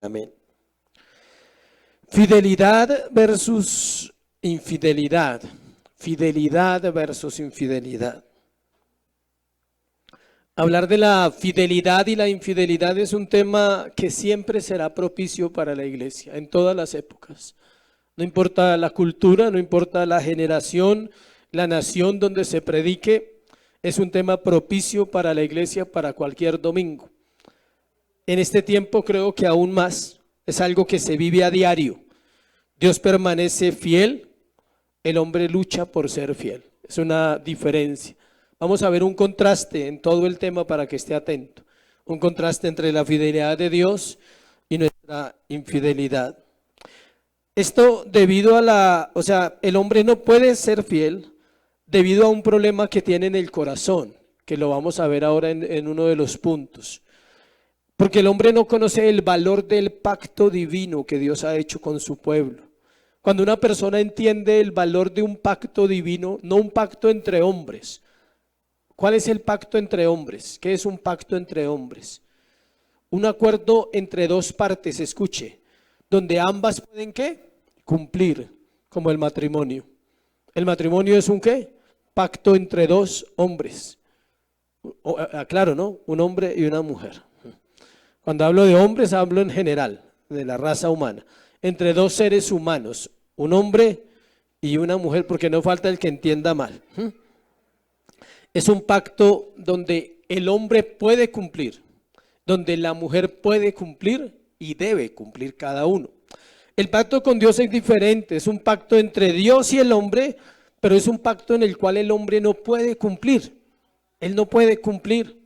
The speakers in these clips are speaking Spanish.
Amén. Fidelidad versus infidelidad. Fidelidad versus infidelidad. Hablar de la fidelidad y la infidelidad es un tema que siempre será propicio para la iglesia, en todas las épocas. No importa la cultura, no importa la generación, la nación donde se predique, es un tema propicio para la iglesia para cualquier domingo. En este tiempo creo que aún más es algo que se vive a diario. Dios permanece fiel, el hombre lucha por ser fiel. Es una diferencia. Vamos a ver un contraste en todo el tema para que esté atento. Un contraste entre la fidelidad de Dios y nuestra infidelidad. Esto debido a el hombre no puede ser fiel debido a un problema que tiene en el corazón, que lo vamos a ver ahora en uno de los puntos. Porque el hombre no conoce el valor del pacto divino que Dios ha hecho con su pueblo. Cuando una persona entiende el valor de un pacto divino, no un pacto entre hombres. ¿Cuál es el pacto entre hombres? ¿Qué es un pacto entre hombres? Un acuerdo entre dos partes, escuche, donde ambas pueden ¿qué? Cumplir, como el matrimonio. ¿El matrimonio es un qué? Pacto entre dos hombres. Claro, ¿no? Un hombre y una mujer. Cuando hablo de hombres, hablo en general, de la raza humana. Entre dos seres humanos, un hombre y una mujer, porque no falta el que entienda mal. Es un pacto donde el hombre puede cumplir, donde la mujer puede cumplir y debe cumplir cada uno. El pacto con Dios es diferente, es un pacto entre Dios y el hombre, pero es un pacto en el cual el hombre no puede cumplir. Él no puede cumplir,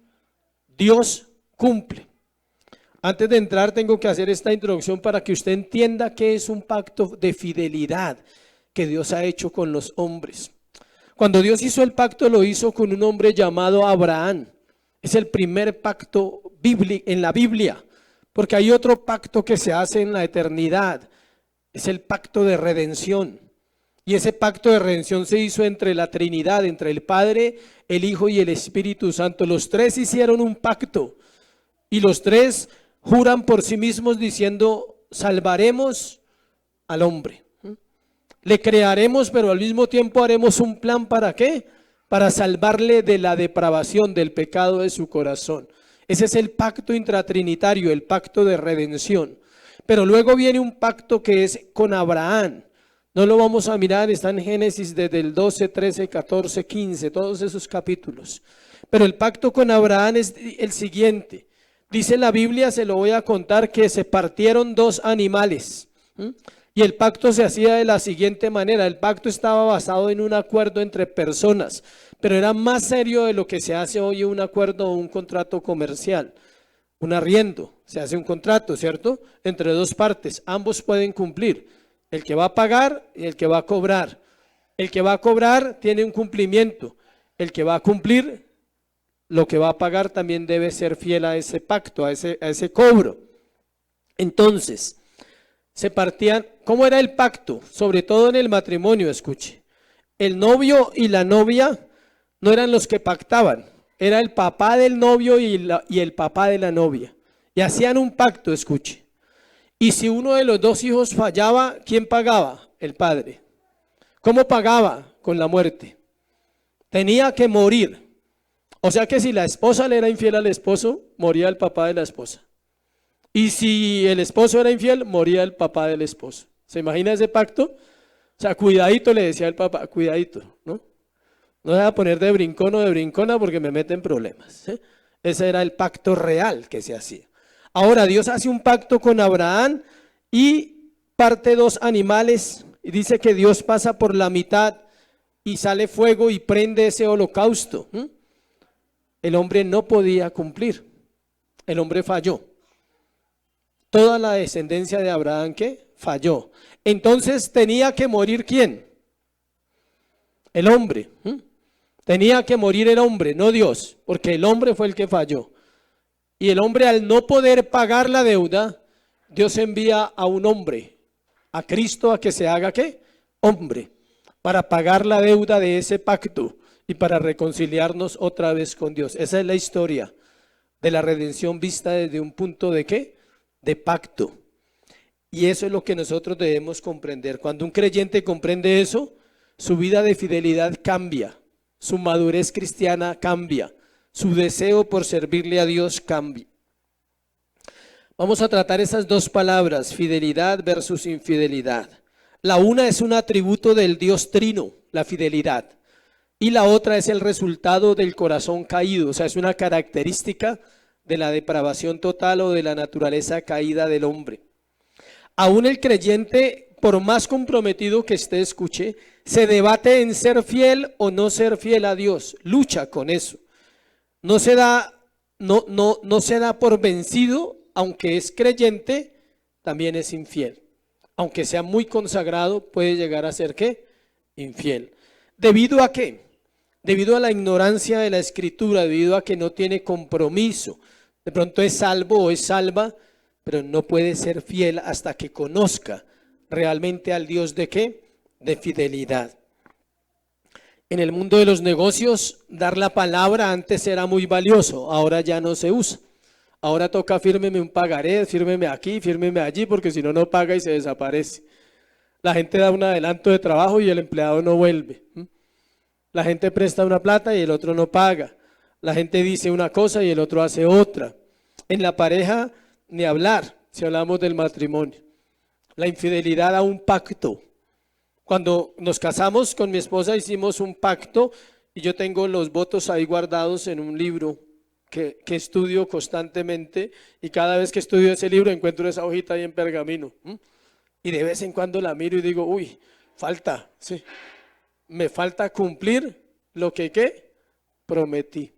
Dios cumple. Antes de entrar tengo que hacer esta introducción para que usted entienda qué es un pacto de fidelidad que Dios ha hecho con los hombres. Cuando Dios hizo el pacto lo hizo con un hombre llamado Abraham. Es el primer pacto en la Biblia, porque hay otro pacto que se hace en la eternidad. Es el pacto de redención. Y ese pacto de redención se hizo entre la Trinidad, entre el Padre, el Hijo y el Espíritu Santo. Los tres hicieron un pacto y los tres juran por sí mismos diciendo, salvaremos al hombre. Le crearemos, pero al mismo tiempo haremos un plan ¿para qué? Para salvarle de la depravación, del pecado de su corazón. Ese es el pacto intratrinitario, el pacto de redención. Pero luego viene un pacto que es con Abraham. No lo vamos a mirar, está en Génesis desde el 12, 13, 14, 15, todos esos capítulos. Pero el pacto con Abraham es el siguiente. Dice la Biblia, se lo voy a contar, que se partieron dos animales. Y el pacto se hacía de la siguiente manera. El pacto estaba basado en un acuerdo entre personas, pero era más serio de lo que se hace hoy un acuerdo o un contrato comercial. Un arriendo, se hace un contrato, ¿cierto? Entre dos partes, ambos pueden cumplir. El que va a pagar y el que va a cobrar. El que va a cobrar tiene un cumplimiento. El que va a cumplir lo que va a pagar también debe ser fiel a ese pacto, a ese cobro. Entonces, se partían, ¿cómo era el pacto? Sobre todo en el matrimonio, escuche. El novio y la novia no eran los que pactaban, era el papá del novio y el papá de la novia. Y hacían un pacto, escuche. Y si uno de los dos hijos fallaba, ¿quién pagaba? El padre. ¿Cómo pagaba? Con la muerte. Tenía que morir. O sea que si la esposa le era infiel al esposo, moría el papá de la esposa. Y si el esposo era infiel, moría el papá del esposo. ¿Se imagina ese pacto? O sea, cuidadito, le decía el papá, cuidadito, ¿no? No se va a poner de brincón o de brincona porque me meten problemas. Ese era el pacto real que se hacía. Ahora Dios hace un pacto con Abraham y parte dos animales y dice que Dios pasa por la mitad y sale fuego y prende ese holocausto. El hombre no podía cumplir, el hombre falló. Toda la descendencia de Abraham que falló. Entonces tenía que morir ¿quién? El hombre. Tenía que morir el hombre, no Dios, porque el hombre fue el que falló. Y el hombre, al no poder pagar la deuda, Dios envía a un hombre, a Cristo, a que se haga ¿qué? Hombre, para pagar la deuda de ese pacto y para reconciliarnos otra vez con Dios. Esa es la historia de la redención vista desde un punto de ¿qué? De pacto. Y eso es lo que nosotros debemos comprender. Cuando un creyente comprende eso, su vida de fidelidad cambia, su madurez cristiana cambia, su deseo por servirle a Dios cambia. Vamos a tratar esas dos palabras, fidelidad versus infidelidad. La una es un atributo del Dios Trino, la fidelidad, y la otra es el resultado del corazón caído, o sea, es una característica de la depravación total o de la naturaleza caída del hombre. Aún el creyente, por más comprometido que esté, escuche, se debate en ser fiel o no ser fiel a Dios, lucha con eso. No se da por vencido, aunque es creyente, también es infiel. Aunque sea muy consagrado, puede llegar a ser ¿qué? Infiel. ¿Debido a qué? Debido a la ignorancia de la Escritura, debido a que no tiene compromiso. De pronto es salvo o es salva, pero no puede ser fiel hasta que conozca realmente al Dios de ¿qué? De fidelidad. En el mundo de los negocios, dar la palabra antes era muy valioso, ahora ya no se usa. Ahora toca fírmeme un pagaré, fírmeme aquí, fírmeme allí, porque si no, no paga y se desaparece. La gente da un adelanto de trabajo y el empleado no vuelve. La gente presta una plata y el otro no paga. La gente dice una cosa y el otro hace otra. En la pareja, ni hablar, si hablamos del matrimonio. La infidelidad a un pacto. Cuando nos casamos con mi esposa hicimos un pacto y yo tengo los votos ahí guardados en un libro que estudio constantemente, y cada vez que estudio ese libro encuentro esa hojita ahí en pergamino. Y de vez en cuando la miro y digo, uy, falta, sí, me falta cumplir lo que ¿qué? Prometí.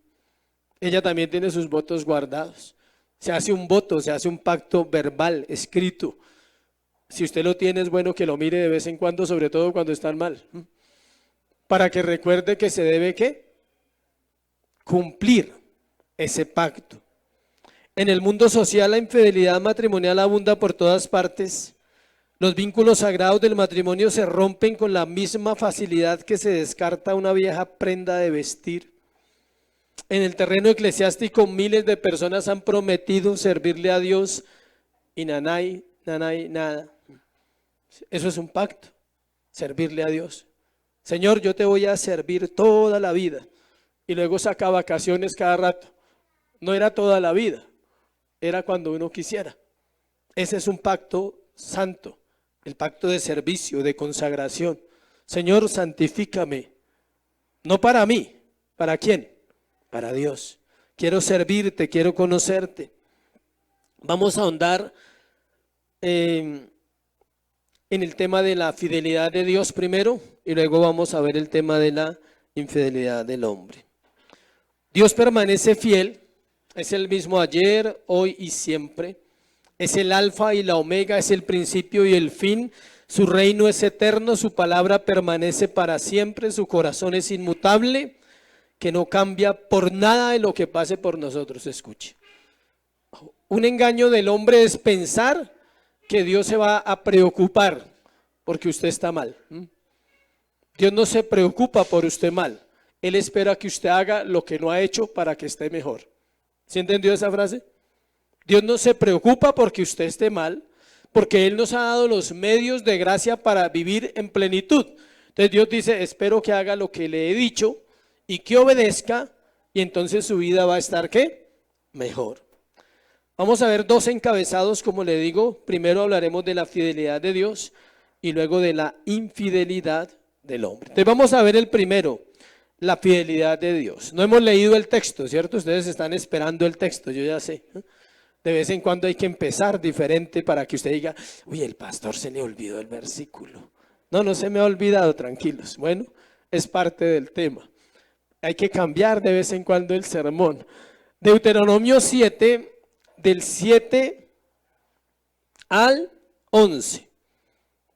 Ella también tiene sus votos guardados. Se hace un voto, se hace un pacto verbal, escrito. Si usted lo tiene, es bueno que lo mire de vez en cuando, sobre todo cuando están mal. Para que recuerde que se debe ¿qué? Cumplir ese pacto. En el mundo social, la infidelidad matrimonial abunda por todas partes. Los vínculos sagrados del matrimonio se rompen con la misma facilidad que se descarta una vieja prenda de vestir. En el terreno eclesiástico, miles de personas han prometido servirle a Dios y nanay, nada. Eso es un pacto, servirle a Dios. Señor, yo te voy a servir toda la vida. Y luego saca vacaciones cada rato. No era toda la vida, era cuando uno quisiera. Ese es un pacto santo, el pacto de servicio, de consagración. Señor, santifícame, no para mí, ¿para quién? Para Dios. Quiero servirte, quiero conocerte. Vamos a ahondar en el tema de la fidelidad de Dios primero y luego vamos a ver el tema de la infidelidad del hombre. Dios permanece fiel. Es el mismo ayer, hoy y siempre. Es el alfa y la omega, es el principio y el fin. Su reino es eterno, su palabra permanece para siempre, su corazón es inmutable, que no cambia por nada de lo que pase por nosotros. Escuche. Un engaño del hombre es pensar que Dios se va a preocupar porque usted está mal. Dios no se preocupa por usted mal. Él espera que usted haga lo que no ha hecho para que esté mejor. ¿Sí entendió esa frase? Dios no se preocupa porque usted esté mal, porque Él nos ha dado los medios de gracia para vivir en plenitud. Entonces Dios dice, espero que haga lo que le he dicho y que obedezca, y entonces su vida va a estar ¿qué? Mejor. Vamos a ver dos encabezados, como le digo. Primero hablaremos de la fidelidad de Dios y luego de la infidelidad del hombre. Entonces vamos a ver el primero. La fidelidad de Dios. No hemos leído el texto, ¿cierto? Ustedes están esperando el texto, yo ya sé. De vez en cuando hay que empezar diferente para que usted diga, uy, el pastor se le olvidó el versículo. No se me ha olvidado, tranquilos. Bueno, es parte del tema. Hay que cambiar de vez en cuando el sermón. Deuteronomio 7, del 7 al 11.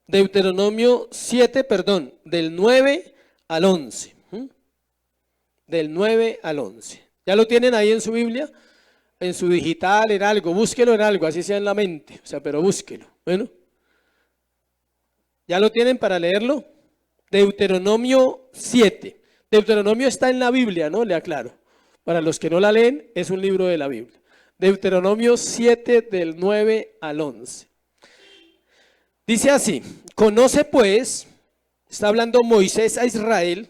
Deuteronomio 7, del 9 al 11. Del 9 al 11. ¿Ya lo tienen ahí en su Biblia? En su digital, en algo. Búsquelo en algo, así sea en la mente. O sea, pero búsquelo. Bueno. ¿Ya lo tienen para leerlo? Deuteronomio 7. Deuteronomio está en la Biblia, ¿no? Le aclaro. Para los que no la leen, es un libro de la Biblia. Deuteronomio 7 del 9 al 11. Dice así: conoce pues, está hablando Moisés a Israel,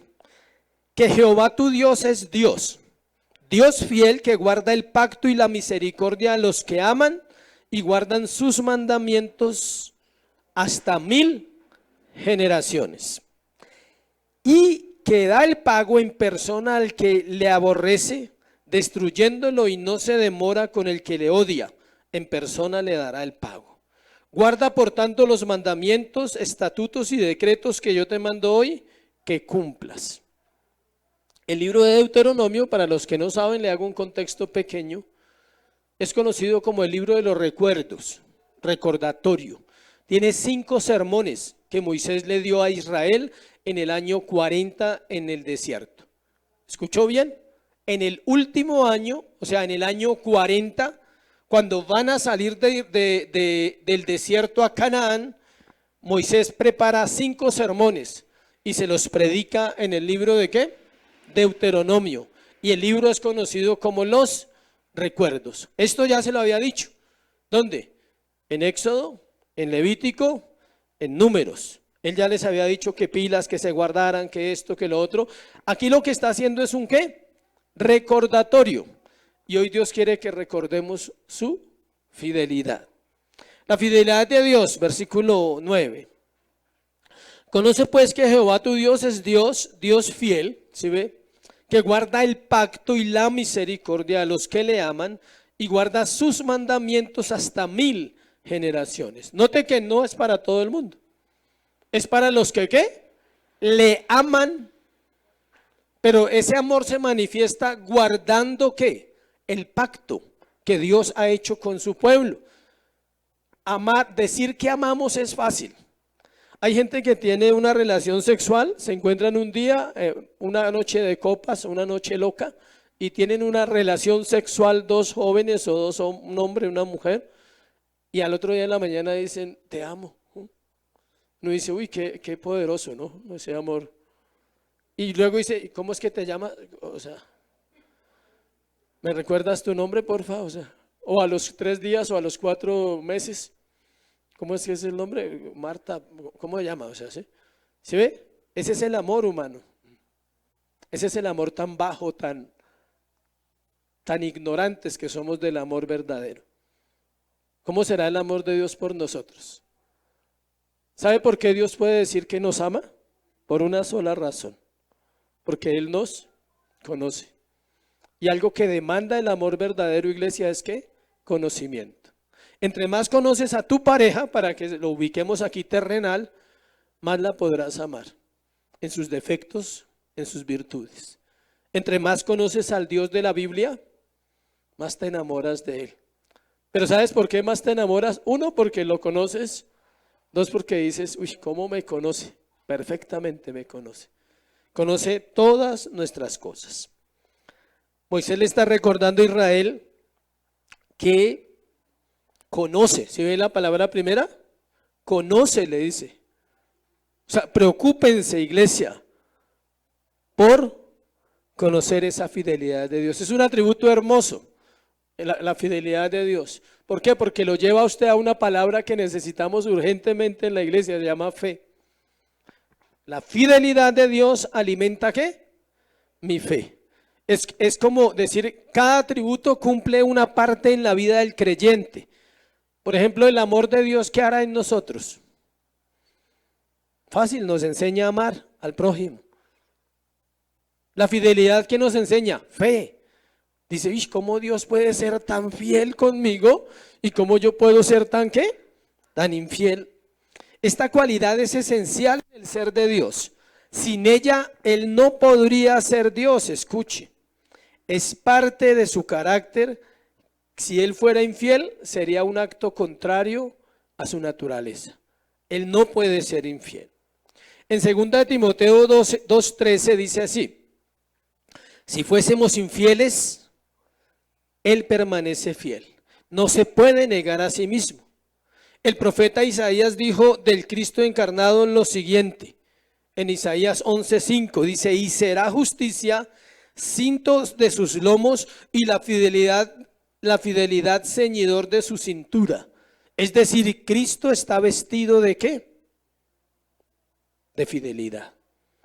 que Jehová tu Dios es Dios, Dios fiel que guarda el pacto y la misericordia a los que aman y guardan sus mandamientos hasta 1000 generaciones. Y que da el pago en persona al que le aborrece, destruyéndolo, y no se demora con el que le odia, en persona le dará el pago. Guarda por tanto los mandamientos, estatutos y decretos que yo te mando hoy, que cumplas. El libro de Deuteronomio, para los que no saben, le hago un contexto pequeño, es conocido como el libro de los recuerdos, recordatorio. Tiene 5 sermones que Moisés le dio a Israel en el año 40 en el desierto. ¿Escuchó bien? En el último año, o sea, en el año 40, cuando van a salir del desierto a Canaán, Moisés prepara 5 sermones y se los predica en el libro de ¿qué? Deuteronomio. Y el libro es conocido como los recuerdos. Esto ya se lo había dicho. ¿Dónde? En Éxodo, en Levítico, en Números. Él ya les había dicho que pilas, que se guardaran, que esto, que lo otro. Aquí lo que está haciendo es un ¿qué? Recordatorio. Y hoy Dios quiere que recordemos su fidelidad. La fidelidad de Dios, versículo 9. Conoce pues que Jehová tu Dios es Dios, Dios fiel, ¿sí ve? Que guarda el pacto y la misericordia a los que le aman y guarda sus mandamientos hasta 1000 generaciones. Note que no es para todo el mundo. Es para los que ¿qué? Le aman. Pero ese amor se manifiesta guardando ¿qué? El pacto que Dios ha hecho con su pueblo. Amar, decir que amamos es fácil. Hay gente que tiene una relación sexual, se encuentran un día, una noche de copas, una noche loca, y tienen una relación sexual 2 jóvenes o 2, un hombre y una mujer, y al otro día en la mañana dicen, te amo. Uno dice, uy, qué poderoso, ¿no? Ese amor. Y luego dice, ¿cómo es que te llamas? O sea, ¿me recuerdas tu nombre, porfa? O sea, o a los 3 días o a los 4 meses. ¿Cómo es que es el nombre? Marta, ¿cómo se llama? O sea, ¿sí? ¿Sí ve? Ese es el amor humano. Ese es el amor tan bajo, tan ignorantes que somos del amor verdadero. ¿Cómo será el amor de Dios por nosotros? ¿Sabe por qué Dios puede decir que nos ama? Por una sola razón. Porque Él nos conoce. Y algo que demanda el amor verdadero, iglesia, es ¿qué? Conocimiento. Entre más conoces a tu pareja, para que lo ubiquemos aquí terrenal, más la podrás amar. En sus defectos, en sus virtudes. Entre más conoces al Dios de la Biblia, más te enamoras de Él. Pero ¿sabes por qué más te enamoras? 1, porque lo conoces. 2, porque dices, uy, ¿cómo me conoce? Perfectamente me conoce. Conoce todas nuestras cosas. Moisés le está recordando a Israel que conoce. ¿Sí ve la palabra primera? Conoce, le dice. O sea, preocúpense, iglesia, por conocer esa fidelidad de Dios. Es un atributo hermoso, la fidelidad de Dios. ¿Por qué? Porque lo lleva a usted a una palabra que necesitamos urgentemente en la iglesia, se llama fe. La fidelidad de Dios alimenta ¿qué? Mi fe. Es como decir, cada atributo cumple una parte en la vida del creyente. Por ejemplo, el amor de Dios, ¿qué hará en nosotros? Fácil, nos enseña a amar al prójimo. La fidelidad, ¿qué nos enseña? Fe. Dice, ¿cómo Dios puede ser tan fiel conmigo? ¿Y cómo yo puedo ser tan qué? Tan infiel. Esta cualidad es esencial en el ser de Dios. Sin ella, Él no podría ser Dios, escuche. Es parte de su carácter. Si Él fuera infiel, sería un acto contrario a su naturaleza. Él no puede ser infiel. En 2 Timoteo 2:13 dice así: si fuésemos infieles, Él permanece fiel. No se puede negar a sí mismo. El profeta Isaías dijo del Cristo encarnado lo siguiente, en Isaías 11:5, dice, y será justicia cintos de sus lomos y la fidelidad ceñidor de su cintura. Es decir, Cristo está vestido ¿de qué? De fidelidad.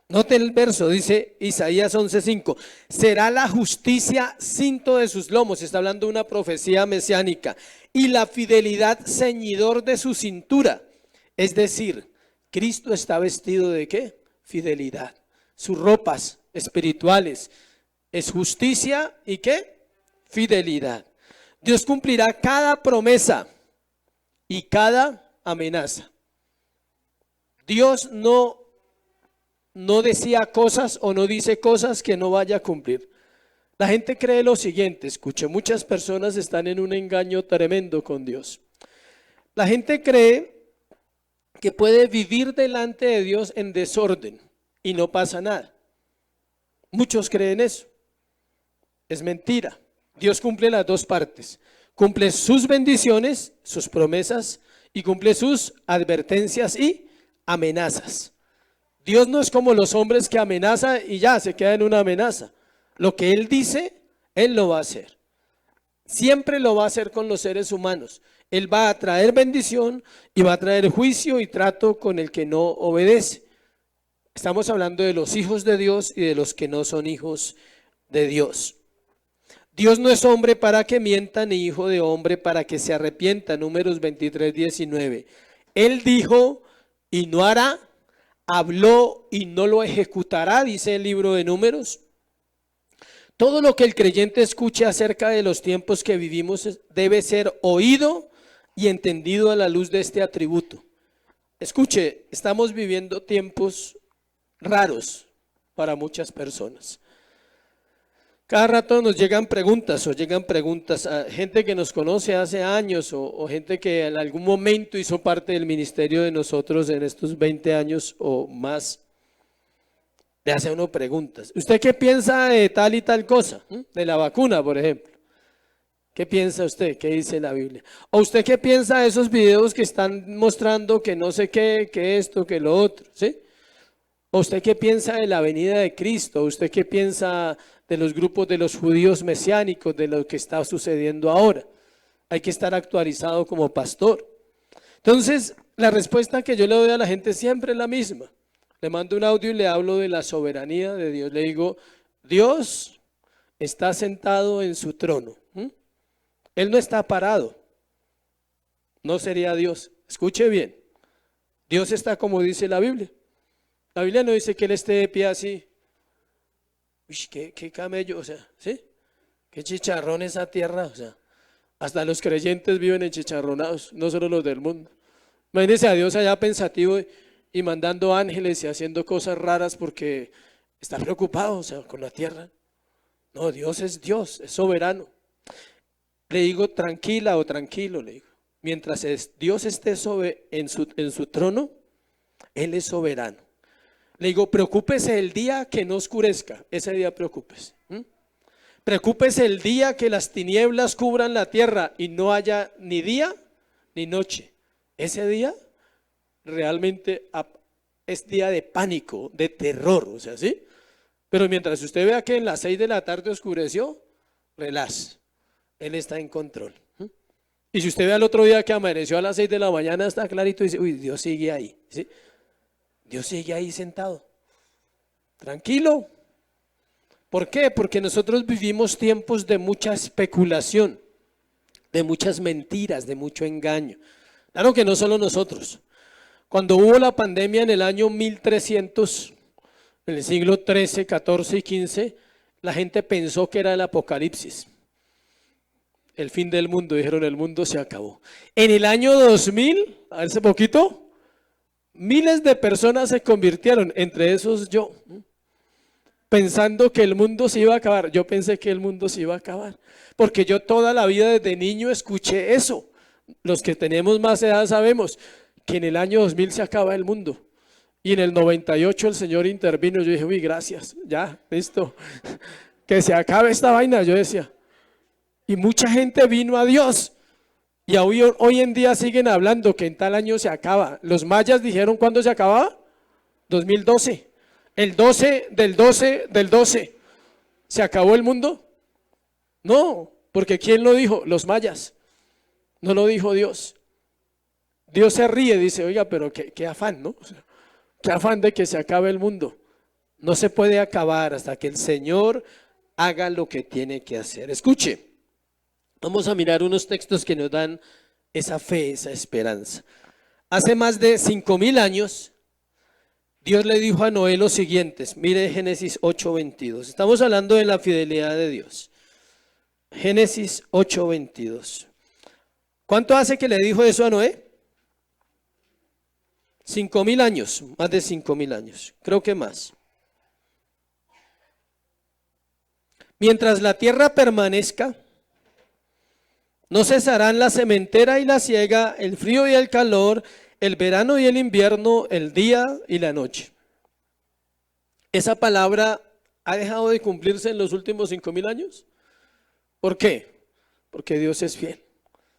Note el verso, dice Isaías 11:5, será la justicia cinto de sus lomos, está hablando de una profecía mesiánica, y la fidelidad ceñidor de su cintura. Es decir, Cristo está vestido ¿de qué? Fidelidad. Sus ropas espirituales es justicia y ¿qué? Fidelidad. Dios cumplirá cada promesa y cada amenaza. Dios no decía cosas o no dice cosas que no vaya a cumplir. La gente cree lo siguiente, escuche, muchas personas están en un engaño tremendo con Dios. La gente cree que puede vivir delante de Dios en desorden y no pasa nada. Muchos creen eso. Es mentira. Dios cumple las dos partes. Cumple sus bendiciones, sus promesas, y cumple sus advertencias y amenazas. Dios no es como los hombres que amenaza y ya se queda en una amenaza. Lo que Él dice, Él lo va a hacer. Siempre lo va a hacer con los seres humanos. Él va a traer bendición y va a traer juicio y trato con el que no obedece. Estamos hablando de los hijos de Dios y de los que no son hijos de Dios. Dios no es hombre para que mienta, ni hijo de hombre para que se arrepienta. Números 23:19. Él dijo y no hará. Habló y no lo ejecutará, dice el libro de Números. Todo lo que el creyente escuche acerca de los tiempos que vivimos debe ser oído y entendido a la luz de este atributo. Escuche, estamos viviendo tiempos raros para muchas personas. Cada rato nos llegan preguntas a gente que nos conoce hace años o gente que en algún momento hizo parte del ministerio de nosotros en estos 20 años o más. Le hace a uno preguntas. ¿Usted qué piensa de tal y tal cosa? De la vacuna, por ejemplo. ¿Qué piensa usted? ¿Qué dice la Biblia? ¿O usted qué piensa de esos videos que están mostrando que no sé qué, que esto, que lo otro? ¿Sí? ¿O usted qué piensa de la venida de Cristo? ¿O usted qué piensa de los grupos de los judíos mesiánicos, de lo que está sucediendo ahora? Hay que estar actualizado como pastor. Entonces, la respuesta que yo le doy a la gente siempre es la misma. Le mando un audio y le hablo de la soberanía de Dios. Le digo, Dios está sentado en su trono. Él no está parado. No sería Dios. Escuche bien. Dios está como dice la Biblia. La Biblia no dice que Él esté de pie así. Uy, qué camello, o sea, ¿sí? Qué chicharrón esa tierra, o sea. Hasta los creyentes viven enchicharronados, no solo los del mundo. Imagínense a Dios allá pensativo y mandando ángeles y haciendo cosas raras porque está preocupado, o sea, con la tierra. No, Dios, es soberano. Le digo tranquila o tranquilo, le digo. Mientras Dios esté en su trono, Él es soberano. Le digo, preocúpese el día que no oscurezca, ese día preocúpese. Preocúpese el día que las tinieblas cubran la tierra y no haya ni día ni noche. Ese día realmente es día de pánico, de terror, o sea, ¿sí? Pero mientras usted vea que en las 6 de la tarde oscureció, relax, Él está en control. Y si usted ve al otro día que amaneció a las 6 de la mañana, está clarito y dice, uy, Dios sigue ahí, ¿sí? Dios sigue ahí sentado, tranquilo. ¿Por qué? Porque nosotros vivimos tiempos de mucha especulación, de muchas mentiras, de mucho engaño. Claro que no solo nosotros. Cuando hubo la pandemia en el año 1300, en el siglo XIII, XIV y XV, la gente pensó que era el apocalipsis. El fin del mundo, dijeron, el mundo se acabó. En el año 2000, hace poquito, miles de personas se convirtieron, entre esos yo, pensando que el mundo se iba a acabar. Yo pensé que el mundo se iba a acabar, porque yo toda la vida desde niño escuché eso. Los que tenemos más edad sabemos que en el año 2000 se acaba el mundo. Y en el 98 el Señor intervino. Yo dije, uy, gracias, ya, listo. Que se acabe esta vaina, yo decía. Y mucha gente vino a Dios. Y hoy en día siguen hablando que en tal año se acaba. Los mayas dijeron cuándo se acababa. 2012. El 12 del 12 del 12. ¿Se acabó el mundo? No, porque ¿quién lo dijo? Los mayas. No lo dijo Dios. Dios se ríe, dice, oiga, pero qué afán, ¿no? O sea, qué afán de que se acabe el mundo. No se puede acabar hasta que el Señor haga lo que tiene que hacer. Escuche, vamos a mirar unos textos que nos dan esa fe, esa esperanza. Hace más de 5,000 años, Dios le dijo a Noé los siguientes. Mire Génesis 8:22. Estamos hablando de la fidelidad de Dios. Génesis 8:22. ¿Cuánto hace que le dijo eso a Noé? 5,000 años, más de 5,000 años, creo que más. Mientras la tierra permanezca, no cesarán la sementera y la siega, el frío y el calor, el verano y el invierno, el día y la noche. ¿Esa palabra ha dejado de cumplirse en los últimos 5,000 años? ¿Por qué? Porque Dios es fiel.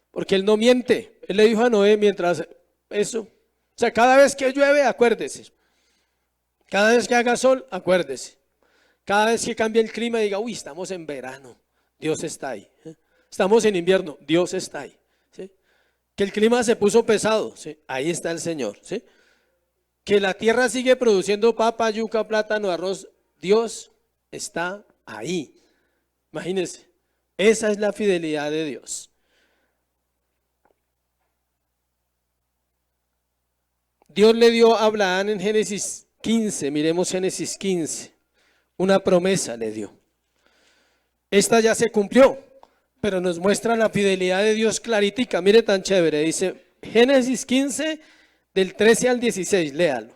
Porque Él no miente. Él le dijo a Noé mientras eso. O sea, cada vez que llueve, acuérdese. Cada vez que haga sol, acuérdese. Cada vez que cambie el clima, diga, uy, estamos en verano. Dios está ahí. Estamos en invierno. Dios está ahí. ¿Sí? Que el clima se puso pesado. ¿Sí? Ahí está el Señor. ¿Sí? Que la tierra sigue produciendo papa, yuca, plátano, arroz. Dios está ahí. Imagínense. Esa es la fidelidad de Dios. Dios le dio a Abraham en Génesis 15, miremos Génesis 15, una promesa le dio. Esta ya se cumplió, pero nos muestra la fidelidad de Dios claritica. Mire tan chévere, dice Génesis 15 del 13 al 16, léalo.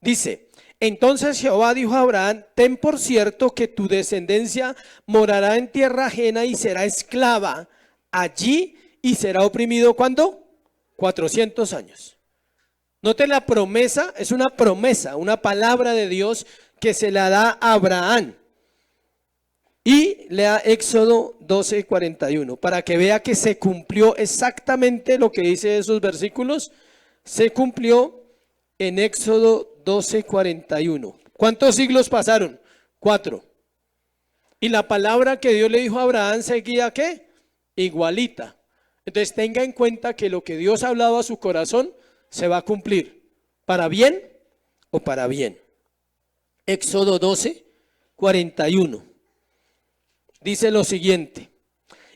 Dice, entonces Jehová dijo a Abraham, ten por cierto que tu descendencia morará en tierra ajena y será esclava allí y será oprimido, ¿cuándo? 400 años. Note la promesa, es una promesa, una palabra de Dios que se la da a Abraham. Y lea Éxodo 12:41 para que vea que se cumplió exactamente lo que dice esos versículos. Se cumplió en Éxodo 12:41. ¿Cuántos siglos pasaron? 4. Y la palabra que Dios le dijo a Abraham seguía ¿qué? Igualita. Entonces tenga en cuenta que lo que Dios ha hablado a su corazón se va a cumplir, para bien o para bien. Éxodo 12:41 dice lo siguiente: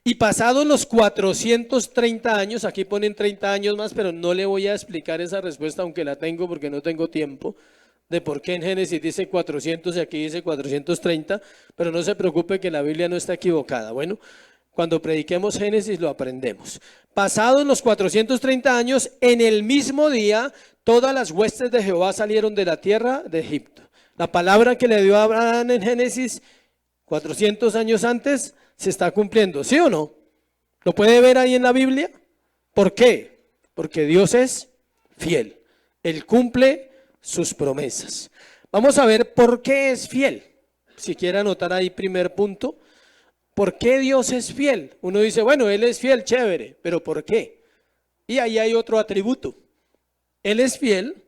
y pasados los 430 años, aquí ponen 30 años más, pero no le voy a explicar esa respuesta, aunque la tengo porque no tengo tiempo, de por qué en Génesis dice 400 y aquí dice 430, pero no se preocupe que la Biblia no está equivocada. Bueno, cuando prediquemos Génesis lo aprendemos. Pasados los 430 años, en el mismo día, todas las huestes de Jehová salieron de la tierra de Egipto. La palabra que le dio a Abraham en Génesis 400 años antes se está cumpliendo, ¿sí o no? ¿Lo puede ver ahí en la Biblia? ¿Por qué? Porque Dios es fiel. Él cumple sus promesas. Vamos a ver por qué es fiel. Si quiere anotar ahí primer punto. ¿Por qué Dios es fiel? Uno dice, bueno, Él es fiel, chévere, pero ¿por qué? Y ahí hay otro atributo. Él es fiel,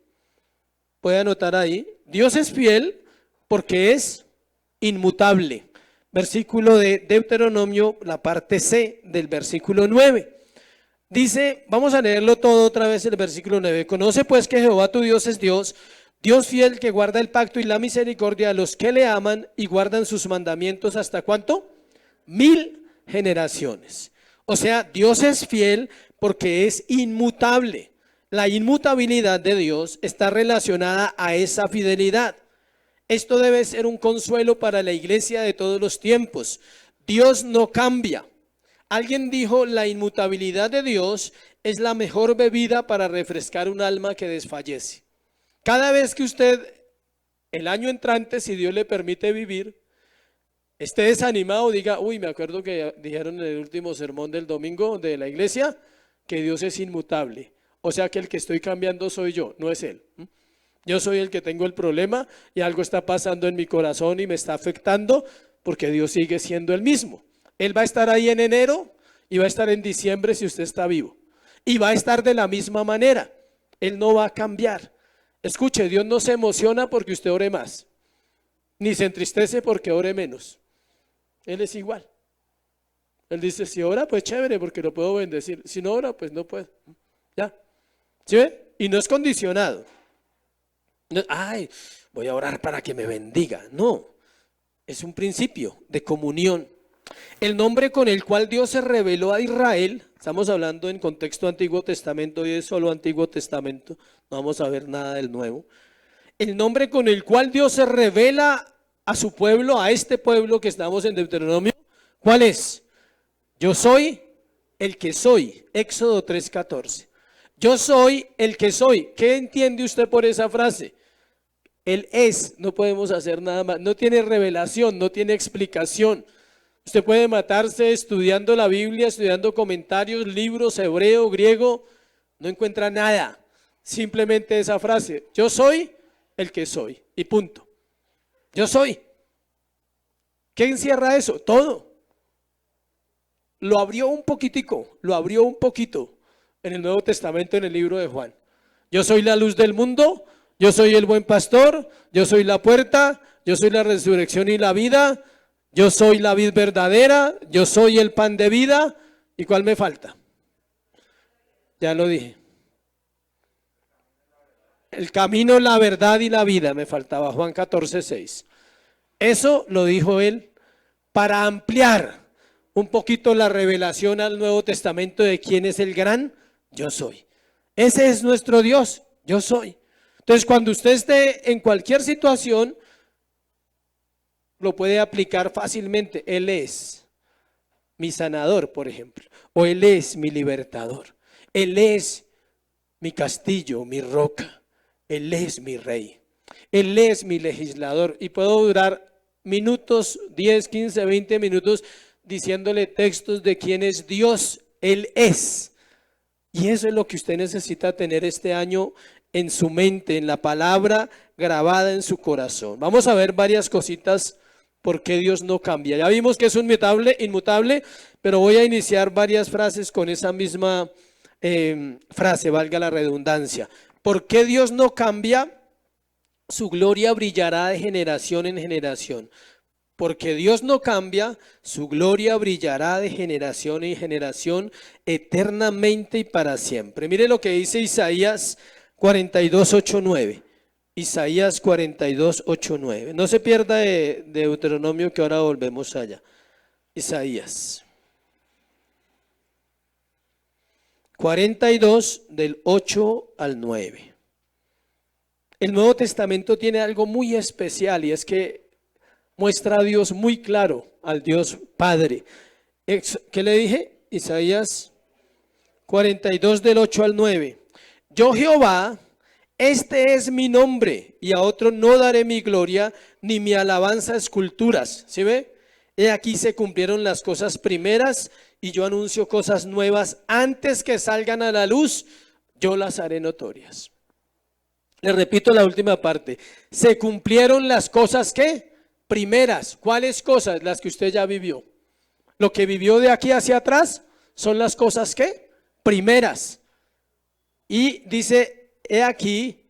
puede anotar ahí, Dios es fiel porque es inmutable. Versículo de Deuteronomio, la parte C del versículo 9. Dice, vamos a leerlo todo otra vez el versículo 9. Conoce pues que Jehová tu Dios es Dios, Dios fiel que guarda el pacto y la misericordia a los que le aman y guardan sus mandamientos ¿hasta cuánto? 1000 generaciones. O sea, Dios es fiel porque es inmutable. La inmutabilidad de Dios está relacionada a esa fidelidad. Esto debe ser un consuelo para la iglesia de todos los tiempos. Dios no cambia. Alguien dijo, la inmutabilidad de Dios es la mejor bebida para refrescar un alma que desfallece. Cada vez que usted, el año entrante, si Dios le permite vivir, esté desanimado, diga, uy, me acuerdo que dijeron en el último sermón del domingo de la iglesia que Dios es inmutable. O sea que el que estoy cambiando soy yo, no es Él. Yo soy el que tengo el problema y algo está pasando en mi corazón y me está afectando porque Dios sigue siendo el mismo. Él va a estar ahí en enero y va a estar en diciembre si usted está vivo. Y va a estar de la misma manera. Él no va a cambiar. Escuche, Dios no se emociona porque usted ore más, ni se entristece porque ore menos. Él es igual. Él dice, si ora, pues chévere, porque lo puedo bendecir. Si no ora, pues no puedo. Ya. ¿Sí ve? Y no es condicionado. No, ay, voy a orar para que me bendiga. No, es un principio de comunión. El nombre con el cual Dios se reveló a Israel, estamos hablando en contexto Antiguo Testamento y es solo Antiguo Testamento, no vamos a ver nada del Nuevo. El nombre con el cual Dios se revela a su pueblo, a este pueblo que estamos en Deuteronomio, ¿cuál es? Yo soy el que soy, Éxodo 3:14. Yo soy el que soy. ¿Qué entiende usted por esa frase? Él es, no podemos hacer nada más, no tiene revelación, no tiene explicación. Usted puede matarse estudiando la Biblia, estudiando comentarios, libros, hebreo, griego, no encuentra nada. Simplemente esa frase, yo soy el que soy y punto. Yo soy. ¿Qué encierra eso? Todo. Lo abrió un poquitico, lo abrió un poquito en el Nuevo Testamento, en el libro de Juan. Yo soy la luz del mundo, yo soy el buen pastor, yo soy la puerta, yo soy la resurrección y la vida, yo soy la vid verdadera, yo soy el pan de vida. ¿Y cuál me falta? Ya lo dije. El camino, la verdad y la vida me faltaba, Juan 14:6. Eso lo dijo él para ampliar un poquito la revelación al Nuevo Testamento de quién es el gran yo soy. Ese es nuestro Dios, yo soy. Entonces, cuando usted esté en cualquier situación, lo puede aplicar fácilmente. Él es mi sanador, por ejemplo, o Él es mi libertador. Él es mi castillo, mi roca. Él es mi rey. Él es mi legislador. Y puedo durar minutos, 10, 15, 20 minutos diciéndole textos de quién es Dios. Él es. Y eso es lo que usted necesita tener este año en su mente, en la palabra grabada en su corazón. Vamos a ver varias cositas por qué Dios no cambia. Ya vimos que es un inmutable, pero voy a iniciar varias frases con esa misma frase, valga la redundancia. ¿Por qué Dios no cambia? Su gloria brillará de generación en generación. Porque Dios no cambia, su gloria brillará de generación en generación, eternamente y para siempre. Mire lo que dice Isaías 42:8-9. Isaías 42:8-9. No se pierda de Deuteronomio, que ahora volvemos allá. Isaías 42 del 8 al 9. El Nuevo Testamento tiene algo muy especial y es que muestra a Dios muy claro, al Dios Padre. ¿Qué le dije? Isaías 42 del 8 al 9. Yo Jehová, este es mi nombre, y a otro no daré mi gloria, ni mi alabanza a esculturas. ¿Sí ve? He aquí se cumplieron las cosas primeras, y yo anuncio cosas nuevas. Antes que salgan a la luz, yo las haré notorias. Le repito la última parte. Se cumplieron las cosas, ¿qué? Primeras. ¿Cuáles cosas? Las que usted ya vivió. Lo que vivió de aquí hacia atrás son las cosas, ¿qué? Primeras. Y dice, he aquí,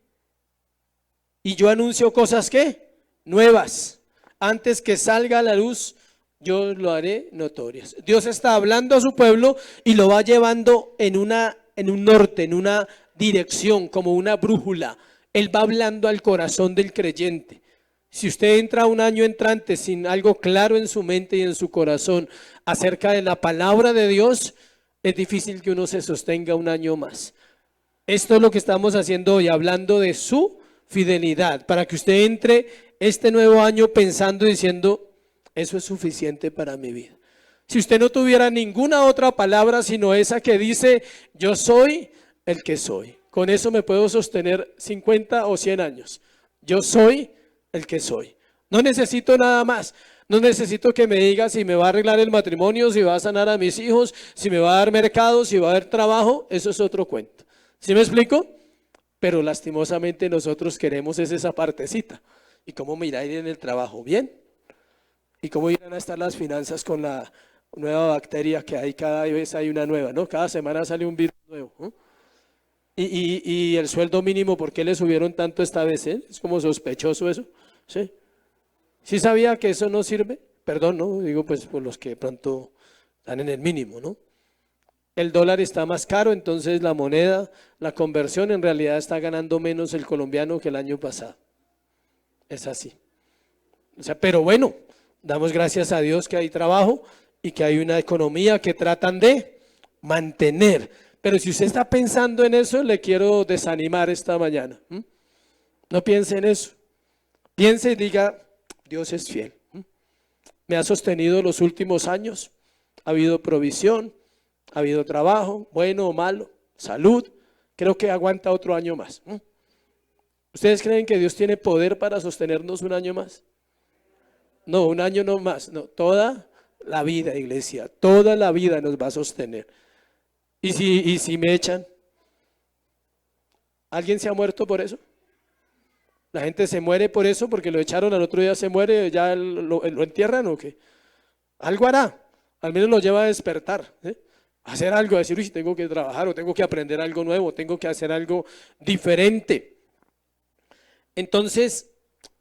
y yo anuncio cosas, ¿qué? Nuevas. Antes que salga a la luz, yo lo haré notorias. Dios está hablando a su pueblo y lo va llevando en un norte, en una dirección, como una brújula. Él va hablando al corazón del creyente. Si usted entra un año entrante sin algo claro en su mente y en su corazón acerca de la palabra de Dios, es difícil que uno se sostenga un año más. Esto es lo que estamos haciendo hoy, hablando de su fidelidad, para que usted entre este nuevo año pensando y diciendo, eso es suficiente para mi vida. Si usted no tuviera ninguna otra palabra sino esa que dice, yo soy el que soy. Con eso me puedo sostener 50 o 100 años. Yo soy el que soy. No necesito nada más. No necesito que me diga si me va a arreglar el matrimonio, si va a sanar a mis hijos, si me va a dar mercado, si va a dar trabajo. Eso es otro cuento. ¿Sí me explico? Pero lastimosamente nosotros queremos esa partecita. ¿Y cómo me irá a ir en el trabajo? ¿Bien? ¿Y cómo irán a estar las finanzas con la nueva bacteria que hay? Cada vez hay una nueva, ¿no? Cada semana sale un virus nuevo, ¿no? Y el sueldo mínimo, ¿por qué le subieron tanto esta vez? Es como sospechoso eso. ¿Sí? ¿Sí sabía que eso no sirve? Perdón, ¿no? Digo pues por los que pronto están en el mínimo, ¿no? El dólar está más caro, entonces la moneda, la conversión en realidad está ganando menos el colombiano que el año pasado. Es así. O sea, pero bueno, damos gracias a Dios que hay trabajo y que hay una economía que tratan de mantener. Pero si usted está pensando en eso, le quiero desanimar esta mañana. No piense en eso. Piense y diga, Dios es fiel. Me ha sostenido los últimos años. Ha habido provisión, ha habido trabajo, bueno o malo, salud. Creo que aguanta otro año más. ¿Ustedes creen que Dios tiene poder para sostenernos un año más? No, un año no más, no, toda la vida, iglesia, toda la vida nos va a sostener. ¿Y si me echan? ¿Alguien se ha muerto por eso? La gente se muere por eso, porque lo echaron, al otro día se muere, ya lo entierran o qué. Algo hará, al menos lo lleva a despertar, a hacer algo, a decir, uy, tengo que trabajar o tengo que aprender algo nuevo, tengo que hacer algo diferente. Entonces,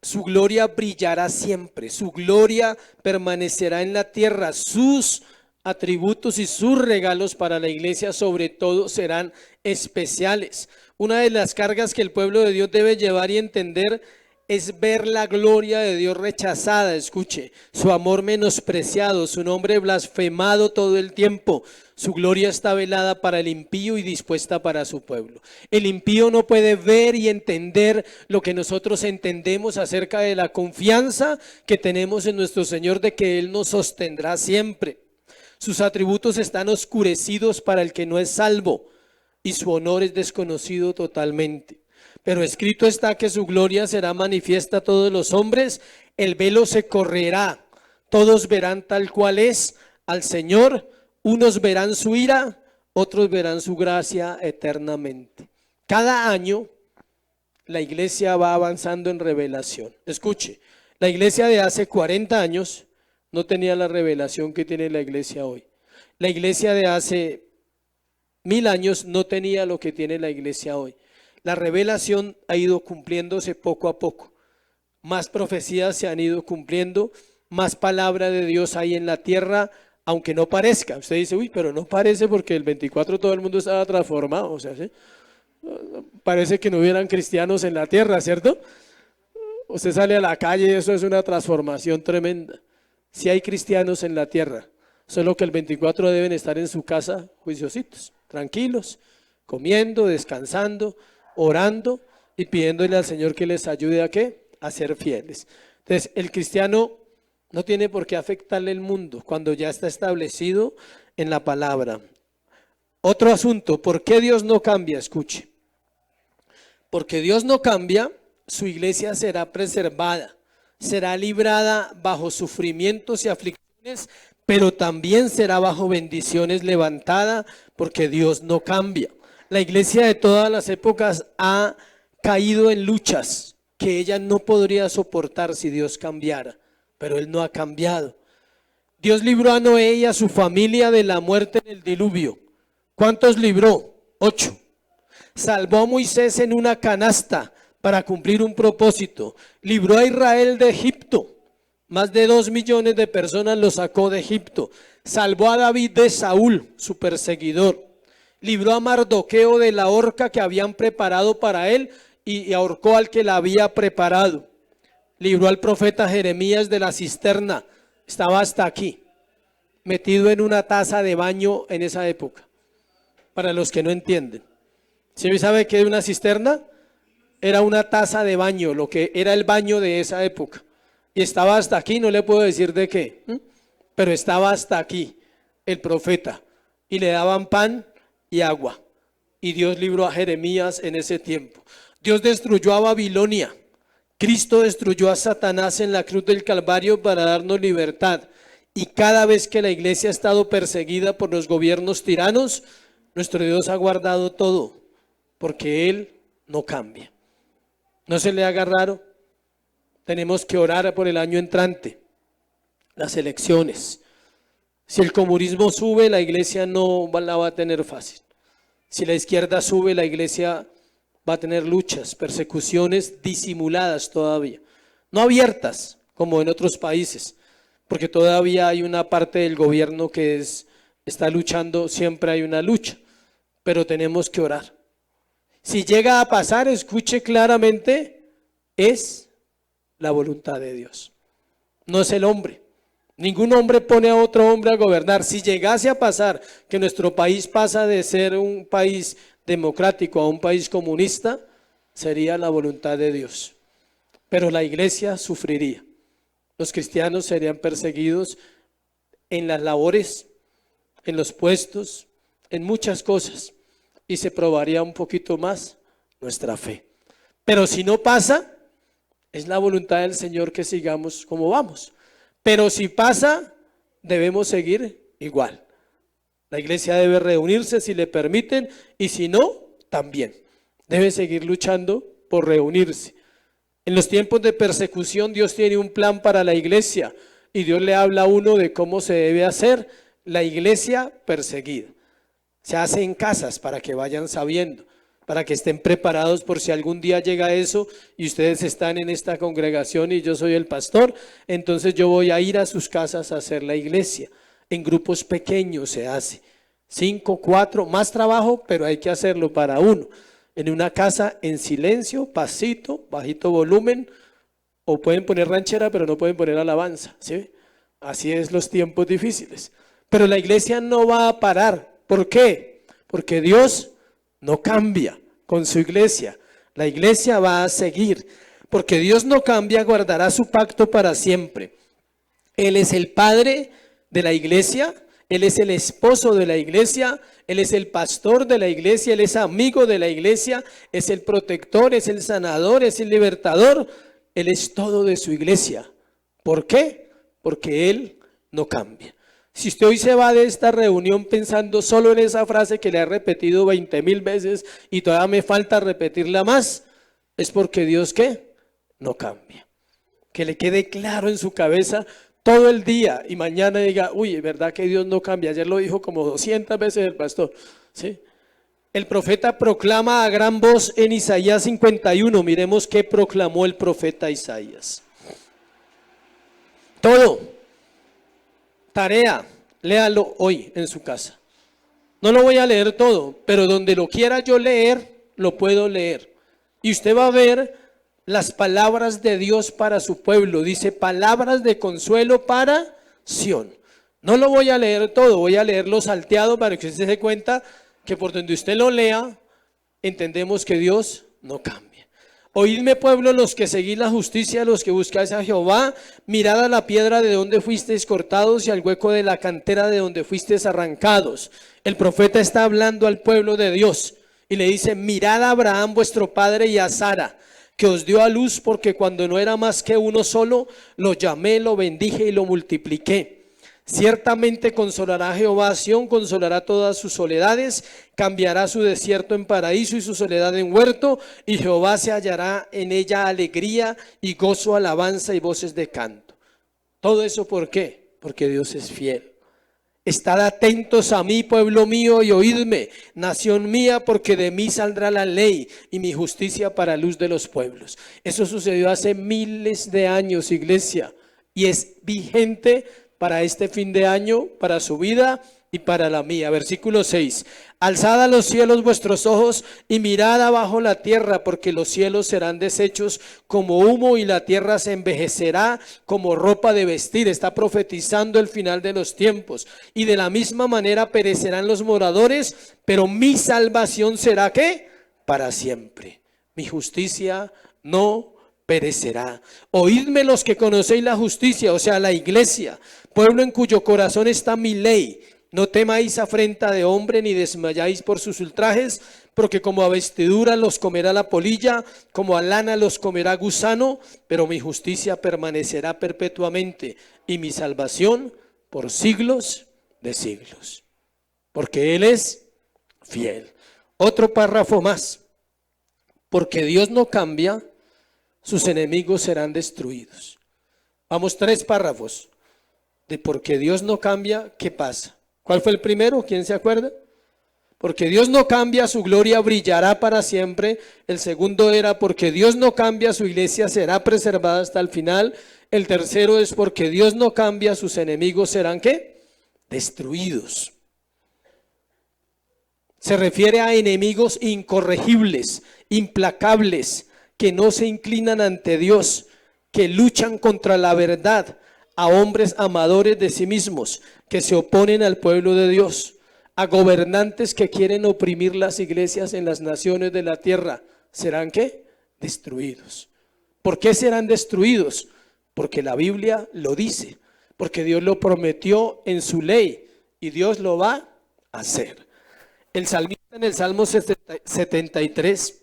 su gloria brillará siempre, su gloria permanecerá en la tierra, sus atributos y sus regalos para la iglesia sobre todo serán especiales. Una de las cargas que el pueblo de Dios debe llevar y entender es ver la gloria de Dios rechazada, escuche, su amor menospreciado, su nombre blasfemado todo el tiempo. Su gloria está velada para el impío y dispuesta para su pueblo. El impío no puede ver y entender lo que nosotros entendemos acerca de la confianza que tenemos en nuestro Señor de que Él nos sostendrá siempre. Sus atributos están oscurecidos para el que no es salvo y su honor es desconocido totalmente. Pero escrito está que su gloria será manifiesta a todos los hombres, el velo se correrá, todos verán tal cual es al Señor, unos verán su ira, otros verán su gracia eternamente. Cada año la iglesia va avanzando en revelación. Escuche, la iglesia de hace 40 años no tenía la revelación que tiene la iglesia hoy. La iglesia de hace 1000 años no tenía lo que tiene la iglesia hoy. La revelación ha ido cumpliéndose poco a poco. Más profecías se han ido cumpliendo, más palabra de Dios hay en la tierra, aunque no parezca. Usted dice, uy, pero no parece porque el 24 todo el mundo estaba transformado. O sea, ¿sí? Parece que no hubieran cristianos en la tierra, ¿cierto? Usted sale a la calle y eso es una transformación tremenda. Si hay cristianos en la tierra, solo que el 24 deben estar en su casa juiciositos, tranquilos, comiendo, descansando, orando y pidiéndole al Señor que les ayude a ¿qué? A ser fieles. Entonces, el cristiano no tiene por qué afectarle el mundo cuando ya está establecido en la palabra. Otro asunto, ¿por qué Dios no cambia? Escuche. Porque Dios no cambia, su iglesia será preservada, será librada bajo sufrimientos y aflicciones, pero también será bajo bendiciones levantada, porque Dios no cambia. La iglesia de todas las épocas ha caído en luchas que ella no podría soportar si Dios cambiara, pero Él no ha cambiado. Dios libró a Noé y a su familia de la muerte en el diluvio. ¿Cuántos libró? 8. Salvó a Moisés en una canasta para cumplir un propósito. Libró a Israel de Egipto. Más de 2 millones de personas lo sacó de Egipto. Salvó a David de Saúl, su perseguidor. Libró a Mardoqueo de la horca que habían preparado para él y ahorcó al que la había preparado. Libró al profeta Jeremías de la cisterna. Estaba hasta aquí, metido en una taza de baño en esa época. Para los que no entienden. ¿Sí sabe qué es una cisterna? Era una taza de baño, lo que era el baño de esa época. Y estaba hasta aquí, no le puedo decir de qué, pero estaba hasta aquí el profeta. Y le daban pan y agua. Y Dios libró a Jeremías en ese tiempo. Dios destruyó a Babilonia. Cristo destruyó a Satanás en la cruz del Calvario para darnos libertad. Y cada vez que la iglesia ha estado perseguida por los gobiernos tiranos, nuestro Dios ha guardado todo, porque Él no cambia. No se le haga raro. Tenemos que orar por el año entrante, las elecciones. Si el comunismo sube, la iglesia no la va a tener fácil. Si la izquierda sube, la iglesia va a tener luchas, persecuciones disimuladas todavía. No abiertas, como en otros países, porque todavía hay una parte del gobierno que es está luchando, siempre hay una lucha, pero tenemos que orar. Si llega a pasar, escuche claramente, es la voluntad de Dios, no es el hombre. Ningún hombre pone a otro hombre a gobernar. Si llegase a pasar que nuestro país pasa de ser un país democrático a un país comunista, sería la voluntad de Dios. Pero la iglesia sufriría. Los cristianos serían perseguidos en las labores, en los puestos, en muchas cosas, y se probaría un poquito más nuestra fe. Pero si no pasa, es la voluntad del Señor que sigamos como vamos. Pero si pasa, debemos seguir igual. La iglesia debe reunirse si le permiten, y si no, también. Debe seguir luchando por reunirse. En los tiempos de persecución, Dios tiene un plan para la iglesia, y Dios le habla a uno de cómo se debe hacer la iglesia perseguida. Se hace en casas para que vayan sabiendo, para que estén preparados por si algún día llega eso y ustedes están en esta congregación y yo soy el pastor, entonces yo voy a ir a sus casas a hacer la iglesia. En grupos pequeños se hace, 5, 4, más trabajo, pero hay que hacerlo para uno. En una casa en silencio, pasito, bajito volumen, o pueden poner ranchera pero no pueden poner alabanza, ¿sí? Así es los tiempos difíciles. Pero la iglesia no va a parar. ¿Por qué? Porque Dios no cambia con su iglesia. La iglesia va a seguir. Porque Dios no cambia, guardará su pacto para siempre. Él es el padre de la iglesia, Él es el esposo de la iglesia, Él es el pastor de la iglesia, Él es amigo de la iglesia, es el protector, es el sanador, es el libertador. Él es todo de su iglesia. ¿Por qué? Porque Él no cambia. Si usted hoy se va de esta reunión pensando solo en esa frase que le ha repetido 20,000 veces y todavía me falta repetirla más, es porque Dios, ¿qué? No cambia. Que le quede claro en su cabeza todo el día y mañana diga, uy, es verdad que Dios no cambia. Ayer lo dijo como 200 veces el pastor, ¿sí? El profeta proclama a gran voz en Isaías 51. Miremos qué proclamó el profeta Isaías. Todo. Tarea, léalo hoy en su casa. No lo voy a leer todo, pero donde lo quiera yo leer, lo puedo leer. Y usted va a ver las palabras de Dios para su pueblo. Dice, palabras de consuelo para Sión. No lo voy a leer todo, voy a leerlo salteado para que usted se dé cuenta que por donde usted lo lea, entendemos que Dios no cambia. Oídme, pueblo, los que seguís la justicia, los que buscáis a Jehová, mirad a la piedra de donde fuisteis cortados y al hueco de la cantera de donde fuisteis arrancados. El profeta está hablando al pueblo de Dios y le dice, mirad a Abraham vuestro padre y a Sara, que os dio a luz, porque cuando no era más que uno solo, lo llamé, lo bendije y lo multipliqué. Ciertamente consolará Jehová a Sión, consolará todas sus soledades, cambiará su desierto en paraíso y su soledad en huerto, y Jehová se hallará en ella alegría y gozo, alabanza y voces de canto. ¿Todo eso por qué? Porque Dios es fiel. Estad atentos a mí, pueblo mío, y oídme, nación mía, porque de mí saldrá la ley y mi justicia para luz de los pueblos. Eso sucedió hace miles de años, iglesia, y es vigente para este fin de año, para su vida y para la mía. Versículo 6. Alzad a los cielos vuestros ojos y mirad abajo la tierra, porque los cielos serán deshechos como humo y la tierra se envejecerá como ropa de vestir. Está profetizando el final de los tiempos. Y de la misma manera perecerán los moradores, pero mi salvación será, ¿qué? Para siempre. Mi justicia no perecerá. Oídme los que conocéis la justicia, o sea, la iglesia, pueblo en cuyo corazón está mi ley. No temáis afrenta de hombre, ni desmayáis por sus ultrajes, porque como a vestidura los comerá la polilla, como a lana los comerá gusano, pero mi justicia permanecerá perpetuamente, y mi salvación por siglos de siglos. Porque Él es fiel. Otro párrafo más. Porque Dios no cambia, sus enemigos serán destruidos. Vamos, 3 párrafos de porque Dios no cambia, ¿qué pasa? ¿Cuál fue el primero? ¿Quién se acuerda? Porque Dios no cambia, su gloria brillará para siempre. El segundo era porque Dios no cambia, su iglesia será preservada hasta el final. El tercero es porque Dios no cambia, sus enemigos serán ¿qué? Destruidos. Se refiere a enemigos incorregibles, implacables, que no se inclinan ante Dios, que luchan contra la verdad, a hombres amadores de sí mismos, que se oponen al pueblo de Dios, a gobernantes que quieren oprimir las iglesias en las naciones de la tierra. ¿Serán qué? Destruidos. ¿Por qué serán destruidos? Porque la Biblia lo dice, porque Dios lo prometió en su ley y Dios lo va a hacer. El salmista en el Salmo 73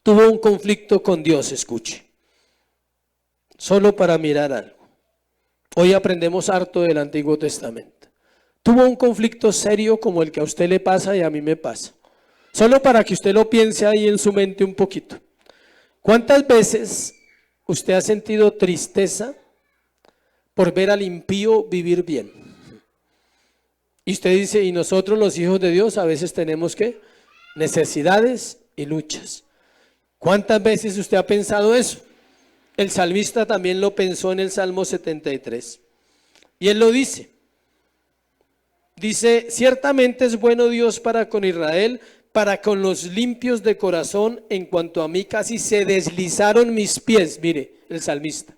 tuvo un conflicto con Dios, escuche, solo para mirar algo. Hoy aprendemos harto del Antiguo Testamento. Tuvo un conflicto serio como el que a usted le pasa y a mí me pasa. Solo para que usted lo piense ahí en su mente un poquito. ¿Cuántas veces usted ha sentido tristeza por ver al impío vivir bien? Y usted dice, y nosotros los hijos de Dios a veces tenemos ¿qué? Necesidades y luchas. ¿Cuántas veces usted ha pensado eso? El salmista también lo pensó en el Salmo 73. Y él lo dice. Dice, ciertamente es bueno Dios para con Israel, para con los limpios de corazón. En cuanto a mí casi se deslizaron mis pies. Mire, el salmista.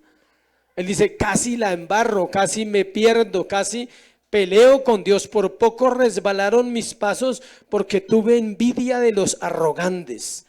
Él dice, casi la embarro, casi me pierdo, casi peleo con Dios, por poco resbalaron mis pasos porque tuve envidia de los arrogantes,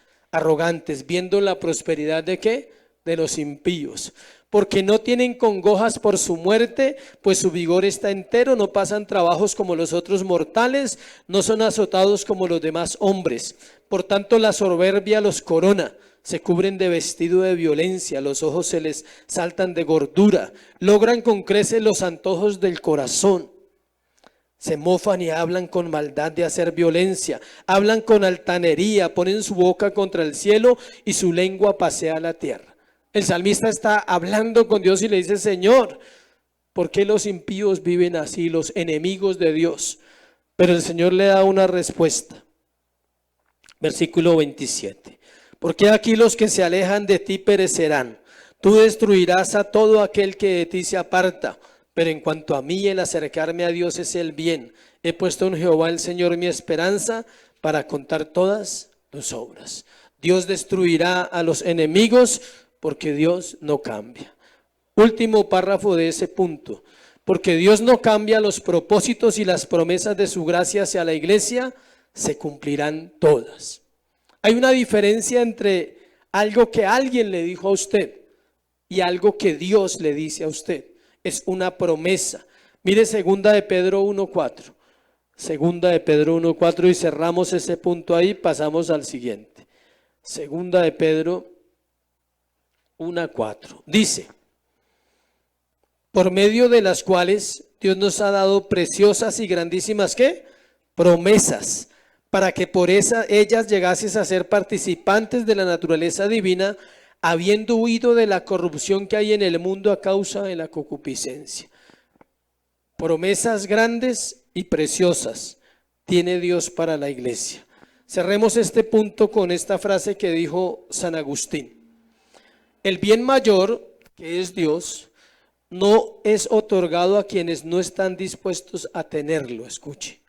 viendo la prosperidad de ¿qué? De los impíos. Porque no tienen congojas por su muerte, pues su vigor está entero, no pasan trabajos como los otros mortales, no son azotados como los demás hombres. Por tanto la soberbia los corona, se cubren de vestido de violencia, los ojos se les saltan de gordura, logran con creces los antojos del corazón. Se mofan y hablan con maldad de hacer violencia, hablan con altanería, ponen su boca contra el cielo y su lengua pasea la tierra. El salmista está hablando con Dios y le dice, Señor, ¿por qué los impíos viven así, los enemigos de Dios? Pero el Señor le da una respuesta. Versículo 27. Porque aquí los que se alejan de ti perecerán. Tú destruirás a todo aquel que de ti se aparta. Pero en cuanto a mí, el acercarme a Dios es el bien. He puesto en Jehová el Señor mi esperanza para contar todas tus obras. Dios destruirá a los enemigos porque Dios no cambia. Último párrafo de ese punto. Porque Dios no cambia, los propósitos y las promesas de su gracia hacia la iglesia se cumplirán todas. Hay una diferencia entre algo que alguien le dijo a usted y algo que Dios le dice a usted. Es una promesa. Mire segunda de Pedro 1:4. Segunda de Pedro 1:4 y cerramos ese punto ahí, pasamos al siguiente. Segunda de Pedro 1:4. Dice, por medio de las cuales Dios nos ha dado preciosas y grandísimas ¿qué? Promesas, para que por ellas llegases a ser participantes de la naturaleza divina, habiendo huido de la corrupción que hay en el mundo a causa de la concupiscencia. Promesas grandes y preciosas tiene Dios para la iglesia. Cerremos este punto con esta frase que dijo San Agustín. El bien mayor, que es Dios, no es otorgado a quienes no están dispuestos a tenerlo, escuche,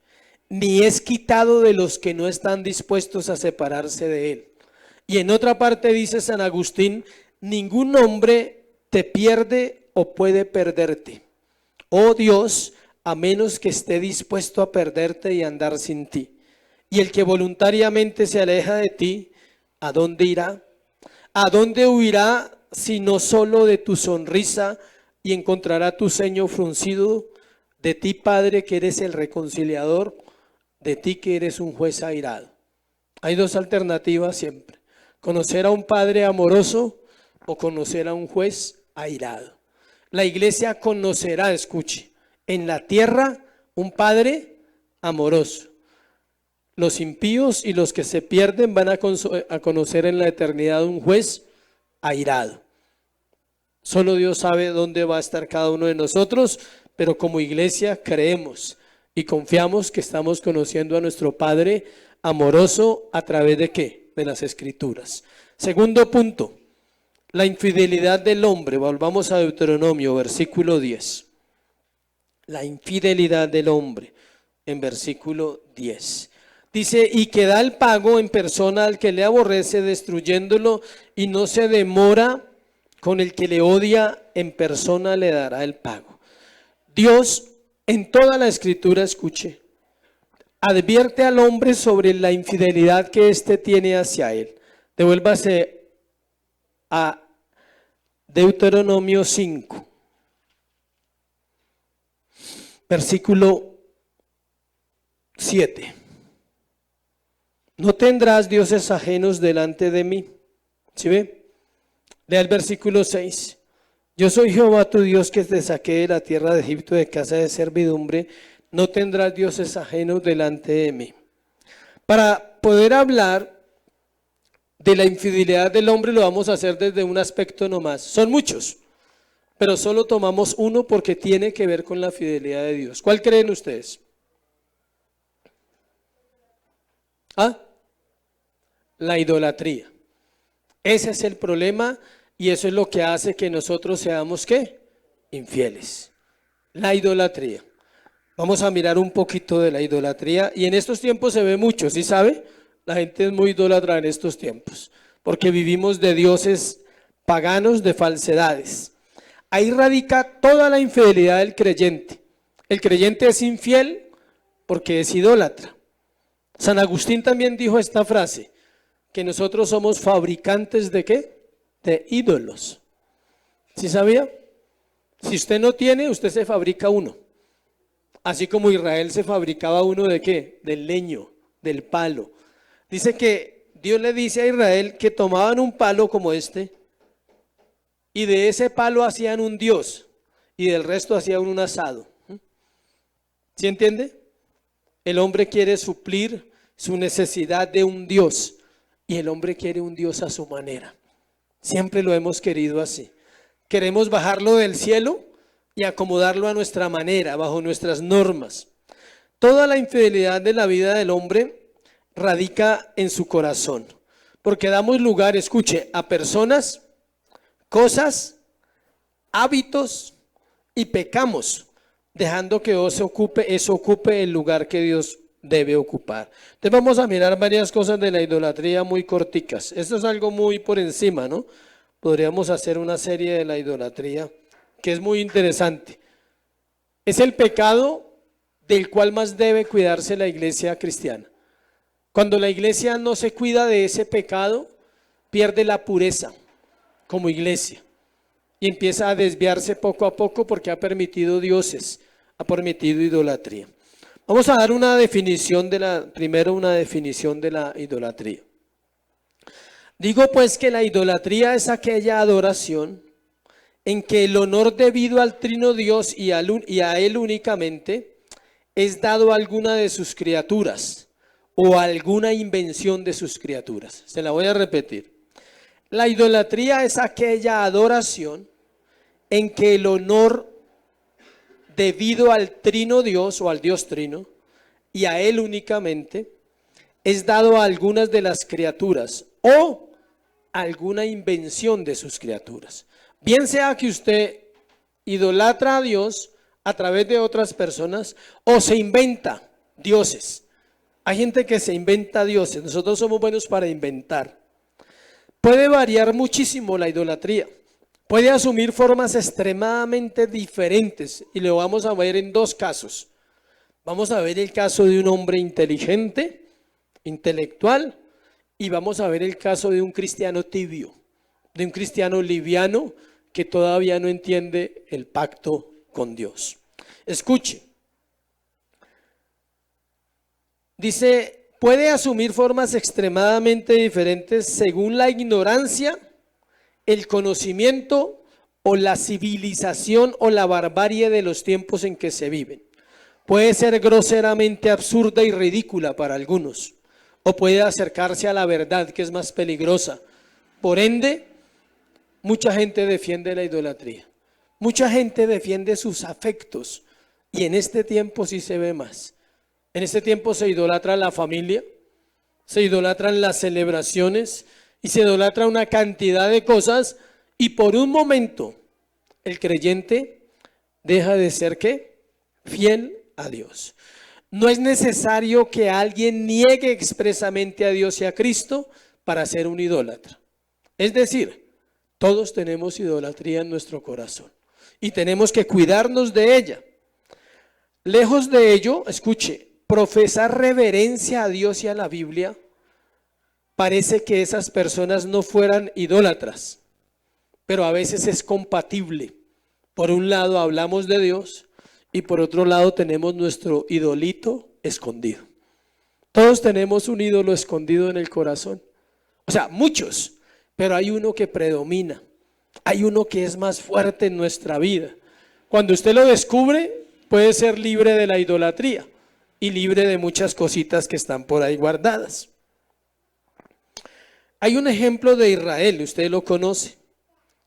ni es quitado de los que no están dispuestos a separarse de él. Y en otra parte dice San Agustín, ningún hombre te pierde o puede perderte, oh Dios, a menos que esté dispuesto a perderte y andar sin ti. Y el que voluntariamente se aleja de ti, ¿a dónde irá? ¿A dónde huirá si no solo de tu sonrisa y encontrará tu ceño fruncido? De ti, Padre, que eres el reconciliador, de ti que eres un juez airado. Hay dos alternativas siempre. Conocer a un padre amoroso o conocer a un juez airado. La iglesia conocerá, escuche, en la tierra un padre amoroso. Los impíos y los que se pierden van a conocer en la eternidad un juez airado. Solo Dios sabe dónde va a estar cada uno de nosotros, pero como iglesia creemos y confiamos que estamos conociendo a nuestro Padre amoroso a través de ¿qué? De las Escrituras. Segundo punto, la infidelidad del hombre. Volvamos a Deuteronomio, versículo 10. La infidelidad del hombre, en versículo 10. Dice, y que da el pago en persona al que le aborrece, destruyéndolo, y no se demora con el que le odia, en persona le dará el pago. Dios, en toda la escritura, escuche, advierte al hombre sobre la infidelidad que éste tiene hacia él. Devuélvase a Deuteronomio 5, versículo 7. No tendrás dioses ajenos delante de mí. ¿Sí ve? Lea el versículo 6. Yo soy Jehová tu Dios que te saqué de la tierra de Egipto, de casa de servidumbre. No tendrás dioses ajenos delante de mí. Para poder hablar de la infidelidad del hombre lo vamos a hacer desde un aspecto nomás. Son muchos, pero solo tomamos uno porque tiene que ver con la fidelidad de Dios. ¿Cuál creen ustedes? ¿Ah? La idolatría. Ese es el problema y eso es lo que hace que nosotros seamos ¿qué? Infieles. La idolatría. Vamos a mirar un poquito de la idolatría y en estos tiempos se ve mucho, ¿sí sabe? La gente es muy idólatra en estos tiempos porque vivimos de dioses paganos, de falsedades. Ahí radica toda la infidelidad del creyente. El creyente es infiel porque es idólatra. San Agustín también dijo esta frase, que nosotros somos fabricantes ¿de qué? De ídolos. ¿Sí sabía? Si usted no tiene, usted se fabrica uno. Así como Israel se fabricaba uno ¿de qué? Del leño, del palo. Dice que Dios le dice a Israel que tomaban un palo como este y de ese palo hacían un dios y del resto hacían un asado. ¿Sí entiende? El hombre quiere suplir su necesidad de un Dios y el hombre quiere un Dios a su manera. Siempre lo hemos querido así. Queremos bajarlo del cielo y acomodarlo a nuestra manera, bajo nuestras normas. Toda la infidelidad de la vida del hombre radica en su corazón, porque damos lugar, escuche, a personas, cosas, hábitos y pecamos, dejando que eso ocupe el lugar que Dios debe ocupar. Entonces vamos a mirar varias cosas de la idolatría muy corticas. Esto es algo muy por encima, ¿no? Podríamos hacer una serie de la idolatría que es muy interesante. Es el pecado del cual más debe cuidarse la iglesia cristiana. Cuando la iglesia no se cuida de ese pecado, pierde la pureza como iglesia y empieza a desviarse poco a poco porque ha permitido dioses, ha permitido idolatría. Vamos a dar una definición primero una definición de la idolatría. Digo pues que la idolatría es aquella adoración en que el honor debido al trino Dios y a Él únicamente es dado a alguna de sus criaturas o a alguna invención de sus criaturas. Se la voy a repetir. La idolatría es aquella adoración en que el honor debido al trino Dios o al Dios trino y a Él únicamente es dado a algunas de las criaturas o alguna invención de sus criaturas. Bien sea que usted idolatra a Dios a través de otras personas o se inventa dioses. Hay gente que se inventa dioses, nosotros somos buenos para inventar. Puede variar muchísimo la idolatría. Puede asumir formas extremadamente diferentes y lo vamos a ver en dos casos. Vamos a ver el caso de un hombre inteligente, intelectual, y vamos a ver el caso de un cristiano tibio, de un cristiano liviano que todavía no entiende el pacto con Dios. Escuche. Dice, puede asumir formas extremadamente diferentes según la ignorancia, el conocimiento o la civilización o la barbarie de los tiempos en que se viven. Puede ser groseramente absurda y ridícula para algunos, o puede acercarse a la verdad, que es más peligrosa. Por ende, mucha gente defiende la idolatría. Mucha gente defiende sus afectos y en este tiempo sí se ve más. En este tiempo se idolatra la familia, se idolatran las celebraciones y se idolatra una cantidad de cosas y por un momento el creyente deja de ser ¿qué? Fiel a Dios. No es necesario que alguien niegue expresamente a Dios y a Cristo para ser un idólatra. Es decir, todos tenemos idolatría en nuestro corazón y tenemos que cuidarnos de ella. Lejos de ello, escuche, profesar reverencia a Dios y a la Biblia parece que esas personas no fueran idólatras, pero a veces es compatible. Por un lado hablamos de Dios y por otro lado tenemos nuestro idolito escondido. Todos tenemos un ídolo escondido en el corazón. O sea, muchos, pero hay uno que predomina. Hay uno que es más fuerte en nuestra vida. Cuando usted lo descubre, puede ser libre de la idolatría y libre de muchas cositas que están por ahí guardadas. Hay un ejemplo de Israel, usted lo conoce.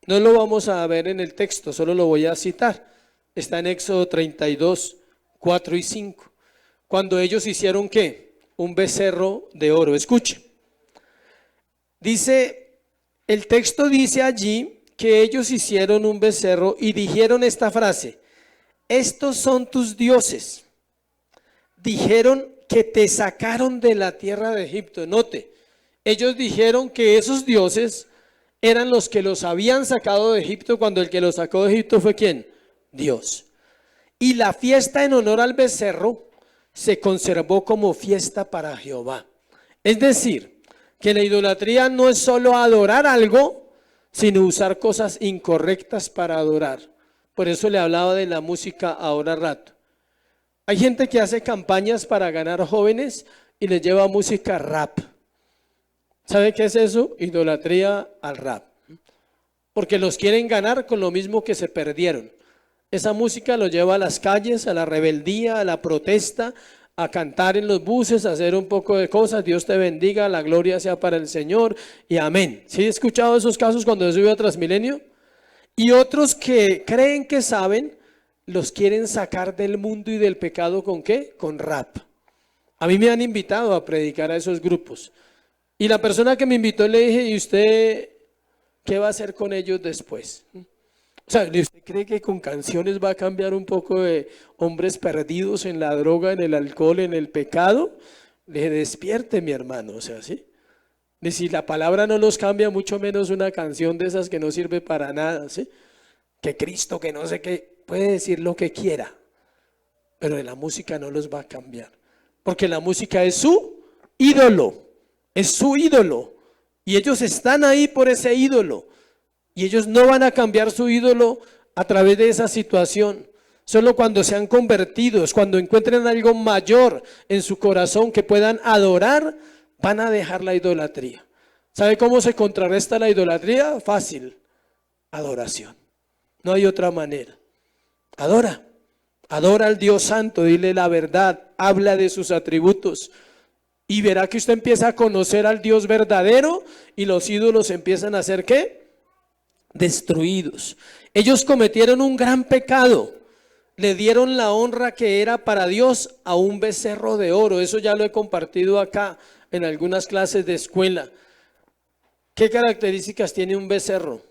No lo vamos a ver en el texto, solo lo voy a citar. Está en Éxodo 32, 4 y 5. Cuando ellos hicieron ¿qué? Un becerro de oro. Escuche. Dice, el texto dice allí que ellos hicieron un becerro y dijeron esta frase: estos son tus dioses. Dijeron que te sacaron de la tierra de Egipto. Note, ellos dijeron que esos dioses eran los que los habían sacado de Egipto, cuando el que los sacó de Egipto fue ¿quién? Dios. Y la fiesta en honor al becerro se conservó como fiesta para Jehová. Es decir, que la idolatría no es solo adorar algo, sino usar cosas incorrectas para adorar. Por eso le hablaba de la música ahora rato. Hay gente que hace campañas para ganar jóvenes y les lleva música rap. ¿Sabe qué es eso? Idolatría al rap. Porque los quieren ganar con lo mismo que se perdieron. Esa música los lleva a las calles, a la rebeldía, a la protesta, a cantar en los buses, a hacer un poco de cosas. Dios te bendiga, la gloria sea para el Señor y amén. ¿Sí he escuchado esos casos cuando yo subí a Transmilenio? Y otros que creen que saben, los quieren sacar del mundo y del pecado ¿con qué? Con rap. A mí me han invitado a predicar a esos grupos. Y la persona que me invitó le dije, ¿y usted qué va a hacer con ellos después? O sea, ¿usted cree que con canciones va a cambiar un poco de hombres perdidos en la droga, en el alcohol, en el pecado? Le despierte, mi hermano, o sea, ¿sí? Y si la palabra no los cambia, mucho menos una canción de esas que no sirve para nada, ¿sí? Que Cristo, que no sé qué, puede decir lo que quiera, pero de la música no los va a cambiar, porque la música es su ídolo. Es su ídolo y ellos están ahí por ese ídolo y ellos no van a cambiar su ídolo a través de esa situación. Solo cuando sean convertidos, cuando encuentren algo mayor en su corazón que puedan adorar, van a dejar la idolatría. ¿Sabe cómo se contrarresta la idolatría? Fácil, adoración. No hay otra manera. Adora al Dios Santo, dile la verdad, habla de sus atributos. Y verá que usted empieza a conocer al Dios verdadero y los ídolos empiezan a ser ¿qué? Destruidos. Ellos cometieron un gran pecado. Le dieron la honra que era para Dios a un becerro de oro. Eso ya lo he compartido acá en algunas clases de escuela. ¿Qué características tiene un becerro?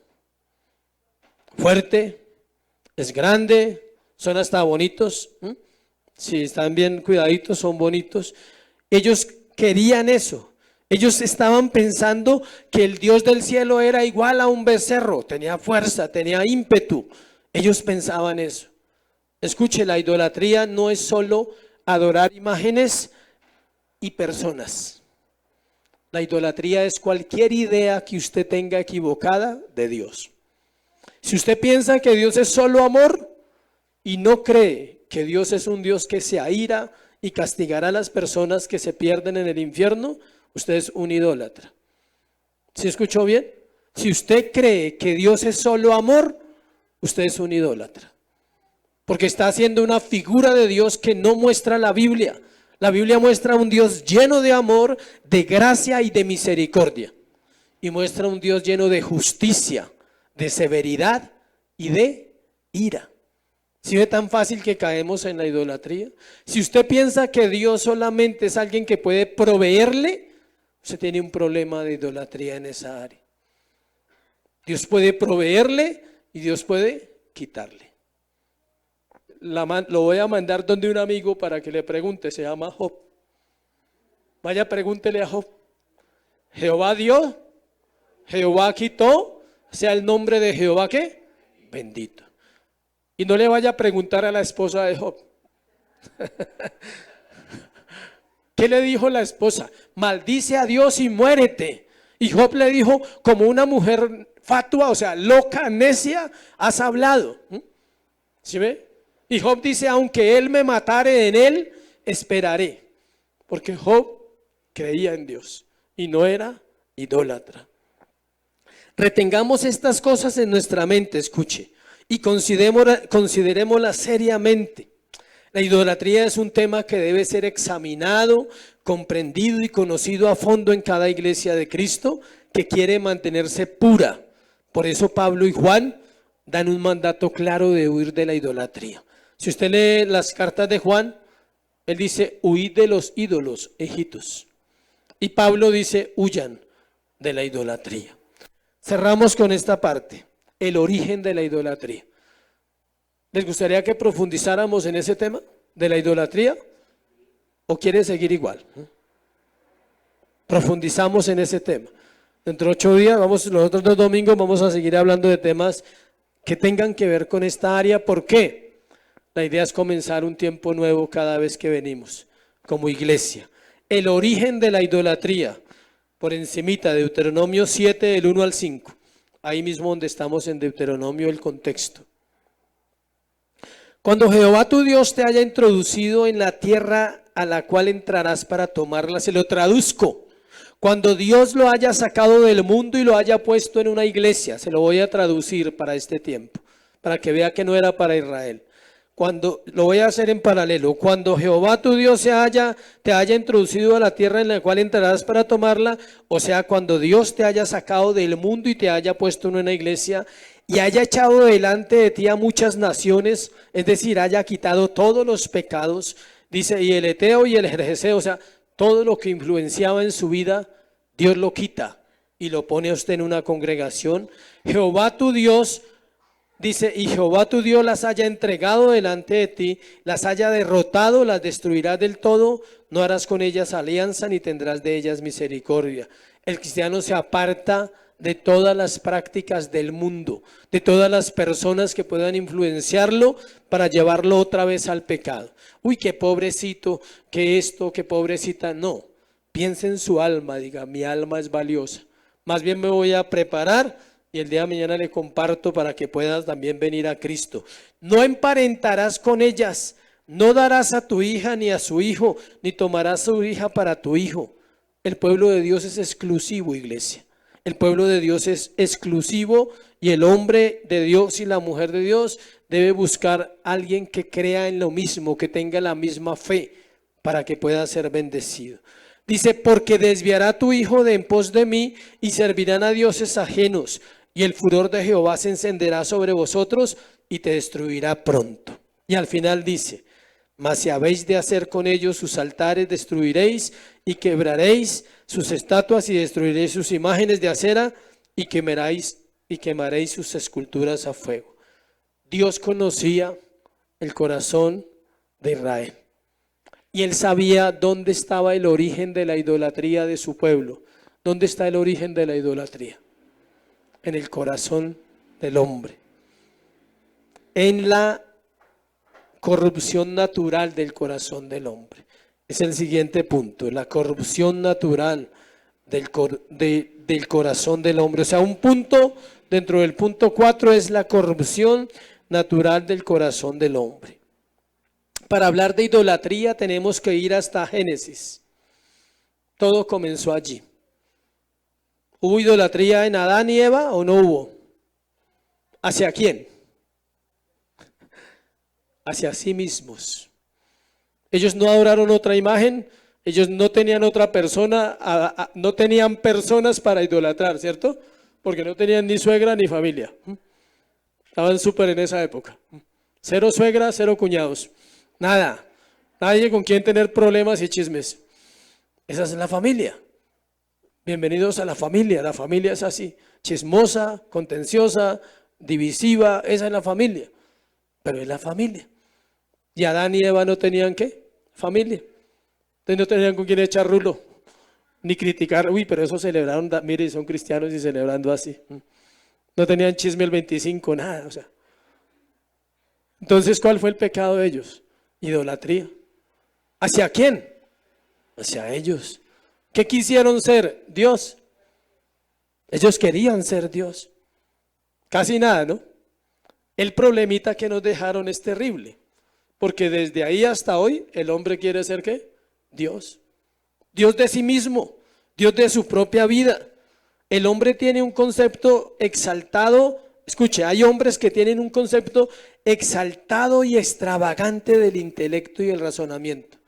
Fuerte, es grande, son hasta bonitos. Si están bien cuidaditos, son bonitos. Ellos querían eso. Ellos estaban pensando que el Dios del cielo era igual a un becerro, tenía fuerza, tenía ímpetu. Ellos pensaban eso. Escuche, la idolatría no es solo adorar imágenes y personas. La idolatría es cualquier idea que usted tenga equivocada de Dios. Si usted piensa que Dios es solo amor y no cree que Dios es un Dios que se aira y castigará a las personas que se pierden en el infierno, usted es un idólatra. ¿Sí escuchó bien? Si usted cree que Dios es solo amor, usted es un idólatra. Porque está haciendo una figura de Dios que no muestra la Biblia. La Biblia muestra un Dios lleno de amor, de gracia y de misericordia. Y muestra un Dios lleno de justicia, de severidad y de ira. ¿Sí ve tan fácil que caemos en la idolatría? Si usted piensa que Dios solamente es alguien que puede proveerle, usted tiene un problema de idolatría en esa área. Dios puede proveerle y Dios puede quitarle. lo voy a mandar donde un amigo para que le pregunte, se llama Job. Vaya, pregúntele a Job. Jehová dio, Jehová quitó, sea el nombre de Jehová ¿qué? Bendito. Y no le vaya a preguntar a la esposa de Job. ¿Qué le dijo la esposa? Maldice a Dios y muérete. Y Job le dijo, como una mujer fatua, o sea, loca, necia, has hablado. ¿Sí ve? Y Job dice, aunque él me matare, en él esperaré. Porque Job creía en Dios y no era idólatra. Retengamos estas cosas en nuestra mente, escuche, y considerémoslas seriamente. La idolatría es un tema que debe ser examinado, comprendido y conocido a fondo en cada iglesia de Cristo que quiere mantenerse pura. Por eso Pablo y Juan dan un mandato claro de huir de la idolatría. Si usted lee las cartas de Juan, él dice, huid de los ídolos egipcios. Y Pablo dice, huyan de la idolatría. Cerramos con esta parte, el origen de la idolatría. ¿Les gustaría que profundizáramos en ese tema de la idolatría? ¿O quiere seguir igual? Profundizamos en ese tema. Dentro de 8 días, los otros 2 domingos vamos a seguir hablando de temas que tengan que ver con esta área. ¿Por qué? La idea es comenzar un tiempo nuevo cada vez que venimos como iglesia. El origen de la idolatría, por encimita de Deuteronomio 7, del 1 al 5. Ahí mismo donde estamos en Deuteronomio, el contexto. Cuando Jehová tu Dios te haya introducido en la tierra a la cual entrarás para tomarla, se lo traduzco. Cuando Dios lo haya sacado del mundo y lo haya puesto en una iglesia, se lo voy a traducir para este tiempo, para que vea que no era para Israel. Cuando lo voy a hacer en paralelo, cuando Jehová tu Dios te haya introducido a la tierra en la cual entrarás para tomarla, o sea, cuando Dios te haya sacado del mundo y te haya puesto en una iglesia y haya echado delante de ti a muchas naciones, es decir, haya quitado todos los pecados, dice, y el Eteo y el Jerjeseo, o sea, todo lo que influenciaba en su vida, Dios lo quita y lo pone a usted en una congregación. Jehová tu Dios, dice, y Jehová tu Dios las haya entregado delante de ti, las haya derrotado, las destruirás del todo, no harás con ellas alianza ni tendrás de ellas misericordia. El cristiano se aparta de todas las prácticas del mundo, de todas las personas que puedan influenciarlo para llevarlo otra vez al pecado. Uy, qué pobrecito, qué esto, qué pobrecita. No, piense en su alma, diga, mi alma es valiosa. Más bien me voy a preparar y el día de mañana le comparto para que puedas también venir a Cristo. No emparentarás con ellas, no darás a tu hija ni a su hijo, ni tomarás a su hija para tu hijo. El pueblo de Dios es exclusivo, iglesia. El pueblo de Dios es exclusivo y el hombre de Dios y la mujer de Dios debe buscar a alguien que crea en lo mismo, que tenga la misma fe para que pueda ser bendecido. Dice, porque desviará tu hijo de en pos de mí y servirán a dioses ajenos y el furor de Jehová se encenderá sobre vosotros y te destruirá pronto. Y al final dice, mas si habéis de hacer con ellos sus altares, destruiréis y quebraréis sus estatuas y destruiréis sus imágenes de acera y quemaréis sus esculturas a fuego. Dios conocía el corazón de Israel y él sabía dónde estaba el origen de la idolatría de su pueblo. ¿Dónde está el origen de la idolatría? En el corazón del hombre, en la corrupción natural del corazón del hombre. Es el siguiente punto, la corrupción natural del corazón del hombre. O sea, un punto dentro del punto 4 es la corrupción natural del corazón del hombre. Para hablar de idolatría tenemos que ir hasta Génesis. Todo comenzó allí. ¿Hubo idolatría en Adán y Eva o no hubo? ¿Hacia quién? Hacia sí mismos. Ellos no adoraron otra imagen, ellos no tenían otra persona, no tenían personas para idolatrar, ¿cierto? Porque no tenían ni suegra ni familia. Estaban súper en esa época. 0 suegra, 0 cuñados. Nada. Nadie con quien tener problemas y chismes. Esa es la familia. Bienvenidos a la familia. La familia es así. Chismosa, contenciosa, divisiva. Esa es la familia. Pero es la familia. Y Adán y Eva no tenían ¿qué? Familia. Entonces no tenían con quién echar rulo, ni criticar, uy, pero eso celebraron, mire, son cristianos y celebrando así. No tenían chisme el 25, nada, o sea. Entonces, ¿cuál fue el pecado de ellos? Idolatría. ¿Hacia quién? Hacia ellos. ¿Qué quisieron ser? Dios. Ellos querían ser Dios. Casi nada, ¿no? El problemita que nos dejaron es terrible, porque desde ahí hasta hoy el hombre quiere ser ¿qué? Dios. Dios de sí mismo, Dios de su propia vida. El hombre tiene un concepto exaltado. Escuche, hay hombres que tienen un concepto exaltado y extravagante del intelecto y el razonamiento.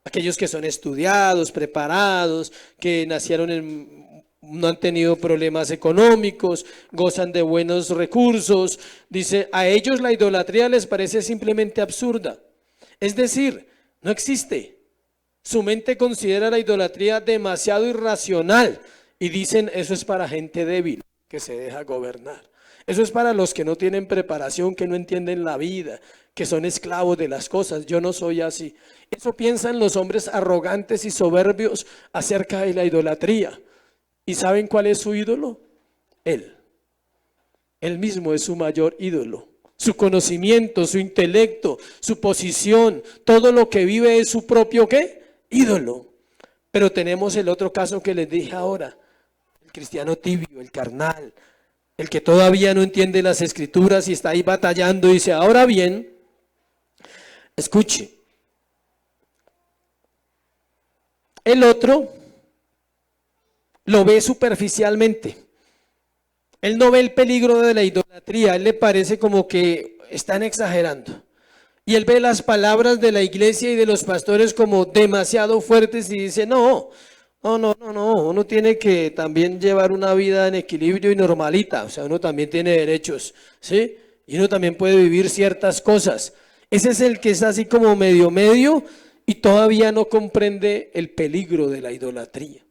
Aquellos que son estudiados, preparados, que no han tenido problemas económicos, gozan de buenos recursos. Dice, a ellos la idolatría les parece simplemente absurda. Es decir, no existe. Su mente considera la idolatría demasiado irracional y dicen, eso es para gente débil que se deja gobernar. Eso es para los que no tienen preparación, que no entienden la vida, que son esclavos de las cosas. Yo no soy así. Eso piensan los hombres arrogantes y soberbios acerca de la idolatría. ¿Y saben cuál es su ídolo? Él. Él mismo es su mayor ídolo. Su conocimiento, su intelecto, su posición, todo lo que vive es su propio ¿qué? Ídolo. Pero tenemos el otro caso que les dije ahora. El cristiano tibio, el carnal. El que todavía no entiende las escrituras y está ahí batallando y dice, ahora bien, escuche, el otro lo ve superficialmente. Él no ve el peligro de la idolatría, a él le parece como que están exagerando. Y él ve las palabras de la iglesia y de los pastores como demasiado fuertes y dice, no, uno tiene que también llevar una vida en equilibrio y normalita, o sea, uno también tiene derechos, ¿sí? Y uno también puede vivir ciertas cosas. Ese es el que es así como medio y todavía no comprende el peligro de la idolatría.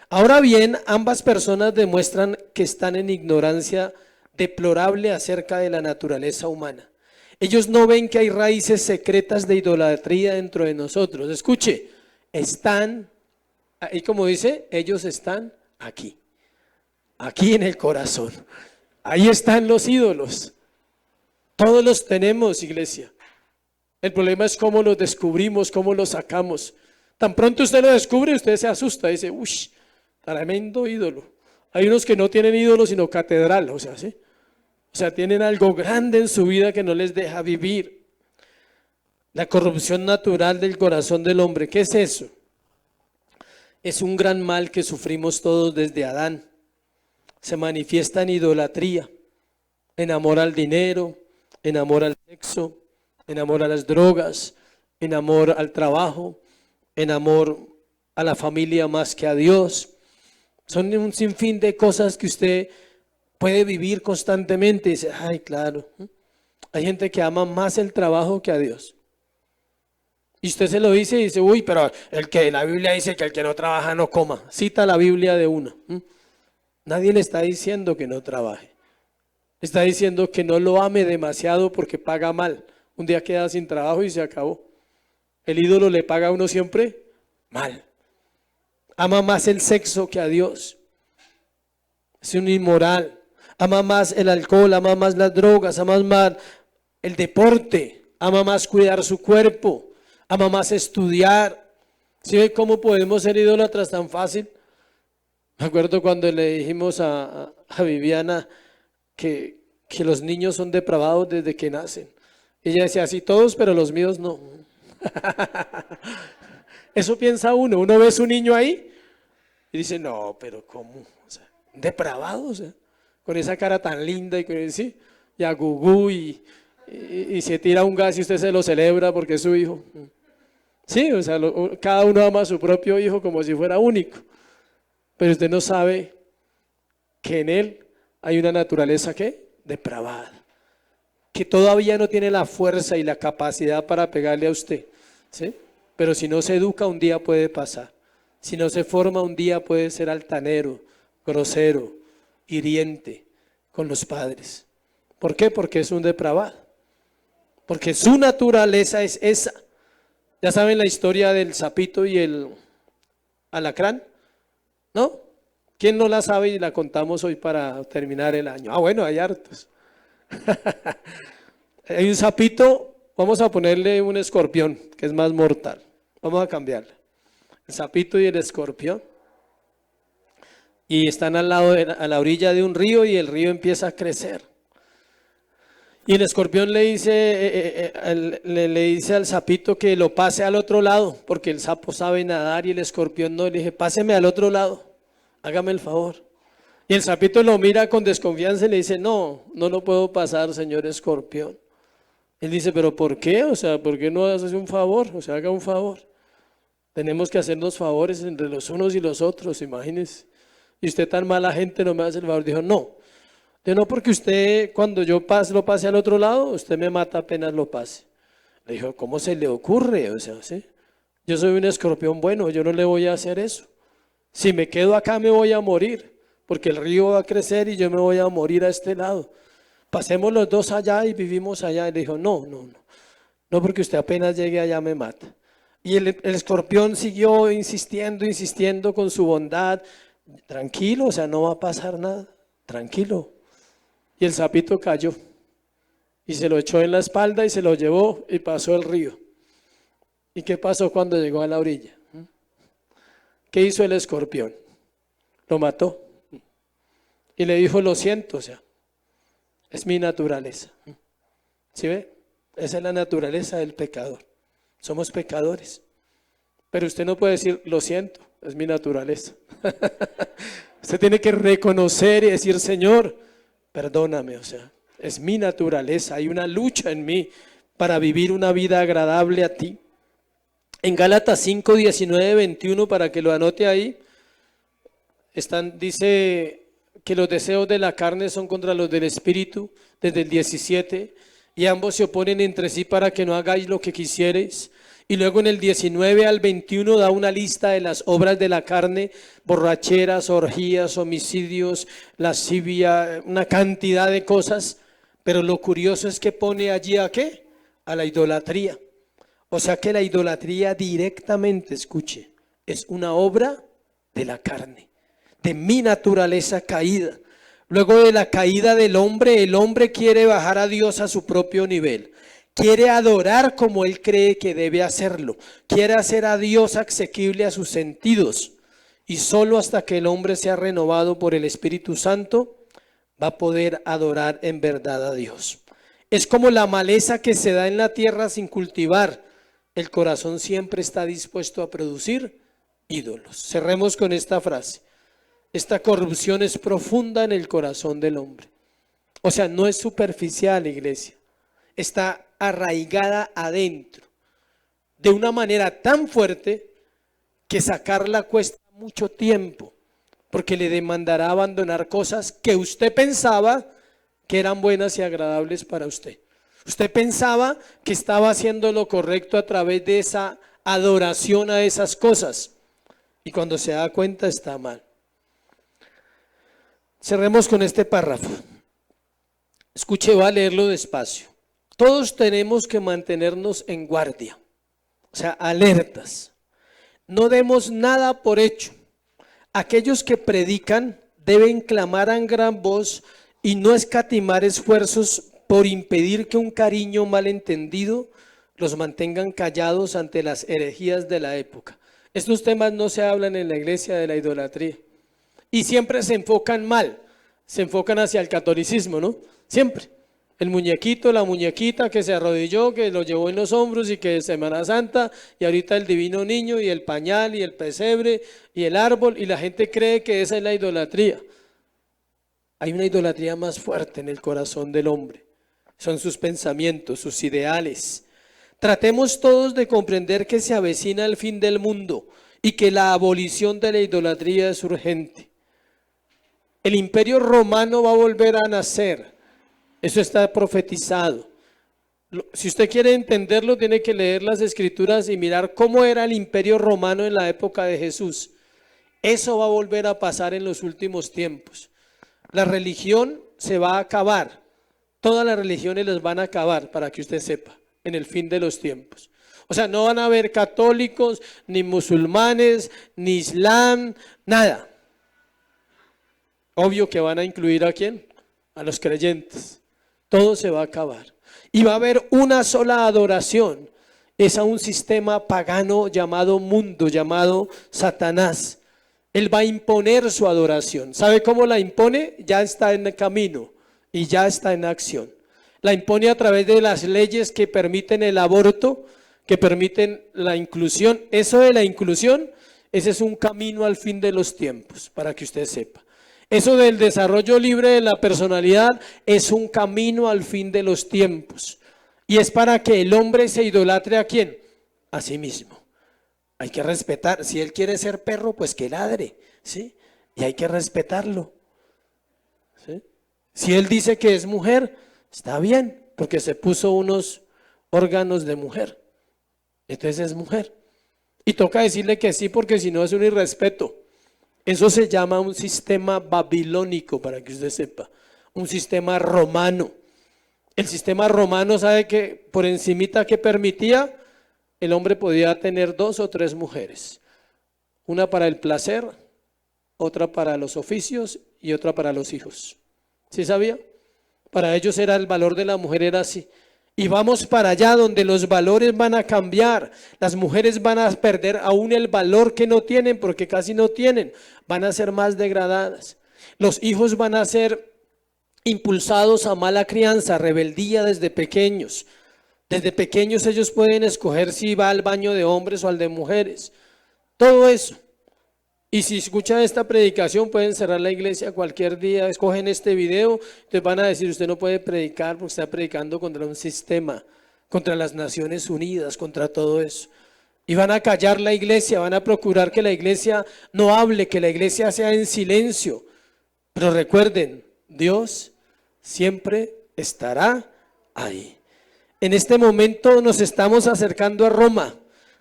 Ahora bien, ambas personas demuestran que están en ignorancia deplorable acerca de la naturaleza humana. Ellos no ven que hay raíces secretas de idolatría dentro de nosotros. Escuche, están y como dice, ellos están aquí en el corazón. Ahí están los ídolos. Todos los tenemos, iglesia. El problema es cómo los descubrimos, cómo los sacamos. Tan pronto usted lo descubre, usted se asusta, dice, uy, tremendo ídolo. Hay unos que no tienen ídolo, sino catedral, o sea, ¿sí? O sea, tienen algo grande en su vida que no les deja vivir. La corrupción natural del corazón del hombre, ¿qué es eso? Es un gran mal que sufrimos todos desde Adán. Se manifiesta en idolatría, en amor al dinero, en amor al sexo, en amor a las drogas, en amor al trabajo, en amor a la familia más que a Dios. Son un sinfín de cosas que usted puede vivir constantemente y dice, ay, claro, hay gente que ama más el trabajo que a Dios. Y usted se lo dice y dice, uy, pero la Biblia dice que el que no trabaja no coma. Cita la Biblia de uno. Nadie le está diciendo que no trabaje. Está diciendo que no lo ame demasiado porque paga mal. Un día queda sin trabajo y se acabó. El ídolo le paga a uno siempre mal. Ama más el sexo que a Dios. Es un inmoral. Ama más el alcohol, ama más las drogas, ama más el deporte, ama más cuidar su cuerpo. Ama más estudiar. ¿Sí ve cómo podemos ser idólatras tan fácil? Me acuerdo cuando le dijimos a Viviana que los niños son depravados desde que nacen. Ella decía, sí todos, pero los míos no. Eso piensa uno ve a su niño ahí y dice, no, pero ¿cómo? O sea, depravado, o sea, con esa cara tan linda y con sí, y a gugú y se tira un gas y usted se lo celebra porque es su hijo. Sí, o sea, cada uno ama a su propio hijo como si fuera único, pero usted no sabe que en él hay una naturaleza ¿qué? Depravada, que todavía no tiene la fuerza y la capacidad para pegarle a usted, ¿sí? Pero si no se educa un día puede pasar, si no se forma un día puede ser altanero, grosero, hiriente con los padres. ¿Por qué? Porque es un depravado. porque su naturaleza es esa. ¿Ya saben la historia del sapito y el alacrán? ¿No? ¿Quién no la sabe y la contamos hoy para terminar el año? Ah, bueno, hay hartos. Hay un sapito, vamos a ponerle un escorpión, que es más mortal. Vamos a cambiarle. El sapito y el escorpión. Y están al lado a la orilla de un río y el río empieza a crecer. Y el escorpión le dice al sapito que lo pase al otro lado, porque el sapo sabe nadar y el escorpión no. Le dije, páseme al otro lado, hágame el favor. Y el sapito lo mira con desconfianza y le dice, no, no lo puedo pasar, señor escorpión. Él dice, pero ¿por qué? O sea, ¿por qué no haces un favor? O sea, haga un favor. Tenemos que hacernos favores entre los unos y los otros, imagínense. Y usted tan mala gente no me hace el favor. Dijo, no. Yo no, porque usted cuando yo lo pase al otro lado, usted me mata apenas lo pase. Le dijo, ¿cómo se le ocurre? O sea, ¿sí? Yo soy un escorpión bueno, yo no le voy a hacer eso. Si me quedo acá me voy a morir, porque el río va a crecer y yo me voy a morir a este lado. Pasemos los dos allá y vivimos allá. Y le dijo, no, no, no. No, porque usted apenas llegue allá me mata. Y el escorpión siguió insistiendo con su bondad. Tranquilo, o sea, no va a pasar nada. Tranquilo. Y el sapito cayó y se lo echó en la espalda y se lo llevó y pasó el río. ¿Y qué pasó cuando llegó a la orilla? ¿Qué hizo el escorpión? Lo mató y le dijo, lo siento, o sea, es mi naturaleza. ¿Sí ve? Esa es la naturaleza del pecador. Somos pecadores. Pero usted no puede decir, lo siento, es mi naturaleza. Usted tiene que reconocer y decir, Señor, perdóname, o sea, es mi naturaleza, hay una lucha en mí para vivir una vida agradable a ti. En Gálatas 5, 19, 21, para que lo anote ahí, dice que los deseos de la carne son contra los del espíritu, desde el 17, y ambos se oponen entre sí para que no hagáis lo que quisierais. Y luego en el 19 al 21 da una lista de las obras de la carne: borracheras, orgías, homicidios, lascivia, una cantidad de cosas. Pero lo curioso es que pone allí ¿a qué? A la idolatría. O sea que la idolatría directamente, escuche, es una obra de la carne, de mi naturaleza caída. Luego de la caída del hombre, el hombre quiere bajar a Dios a su propio nivel. Quiere adorar como él cree que debe hacerlo. Quiere hacer a Dios asequible a sus sentidos. Y solo hasta que el hombre sea renovado por el Espíritu Santo va a poder adorar en verdad a Dios. Es como la maleza que se da en la tierra sin cultivar. El corazón siempre está dispuesto a producir ídolos. Cerremos con esta frase. Esta corrupción es profunda en el corazón del hombre. O sea, no es superficial, iglesia. Está arraigada adentro de una manera tan fuerte que sacarla cuesta mucho tiempo, porque le demandará abandonar cosas que usted pensaba que eran buenas y agradables para usted. Usted pensaba que estaba haciendo lo correcto a través de esa adoración a esas cosas, y cuando se da cuenta está mal. Cerremos con este párrafo. Escuche, voy a leerlo despacio. Todos tenemos que mantenernos en guardia, o sea, alertas. No demos nada por hecho. Aquellos que predican deben clamar a gran voz y no escatimar esfuerzos por impedir que un cariño malentendido los mantengan callados ante las herejías de la época. Estos temas no se hablan en la iglesia de la idolatría y siempre se enfocan mal, se enfocan hacia el catolicismo, ¿no? Siempre. El muñequito, la muñequita que se arrodilló, que lo llevó en los hombros y que es Semana Santa, y ahorita el divino niño y el pañal y el pesebre y el árbol, y la gente cree que esa es la idolatría. Hay una idolatría más fuerte en el corazón del hombre. Son sus pensamientos, sus ideales. Tratemos todos de comprender que se avecina el fin del mundo y que la abolición de la idolatría es urgente. El imperio romano va a volver a nacer. Eso está profetizado. Si usted quiere entenderlo, tiene que leer las escrituras y mirar cómo era el imperio romano en la época de Jesús. Eso va a volver a pasar en los últimos tiempos. La religión se va a acabar Todas las religiones las van a acabar, para que usted sepa, en el fin de los tiempos. O sea, no van a haber católicos, ni musulmanes, ni islam, nada. Obvio que van a incluir ¿a quién? A los creyentes. Todo se va a acabar. Y va a haber una sola adoración. Es a un sistema pagano llamado mundo, llamado Satanás. Él va a imponer su adoración. ¿Sabe cómo la impone? Ya está en el camino y ya está en acción. La impone a través de las leyes que permiten el aborto, que permiten la inclusión. Eso de la inclusión, ese es un camino al fin de los tiempos, para que usted sepa. Eso del desarrollo libre de la personalidad es un camino al fin de los tiempos. Y es para que el hombre se idolatre ¿a quién? A sí mismo. Hay que respetar. Si él quiere ser perro, pues que ladre, ¿sí? Y hay que respetarlo, ¿sí? Si él dice que es mujer, está bien, porque se puso unos órganos de mujer. Entonces es mujer. Y toca decirle que sí, porque si no es un irrespeto. Eso se llama un sistema babilónico, para que usted sepa. Un sistema romano. El sistema romano, ¿sabe que por encimita que permitía? El hombre podía tener 2 o 3 mujeres. Una para el placer, otra para los oficios y otra para los hijos. ¿Sí sabía? Para ellos era el valor de la mujer, era así. Y vamos para allá donde los valores van a cambiar. Las mujeres van a perder aún el valor que no tienen, porque casi no tienen. Van a ser más degradadas. Los hijos van a ser impulsados a mala crianza, rebeldía desde pequeños. Desde pequeños ellos pueden escoger si va al baño de hombres o al de mujeres. Todo eso. Y si escuchan esta predicación, pueden cerrar la iglesia cualquier día, escogen este video, entonces van a decir, usted no puede predicar porque está predicando contra un sistema, contra las Naciones Unidas, contra todo eso. Y van a callar la iglesia, van a procurar que la iglesia no hable, que la iglesia sea en silencio. Pero recuerden, Dios siempre estará ahí. En este momento nos estamos acercando a Roma.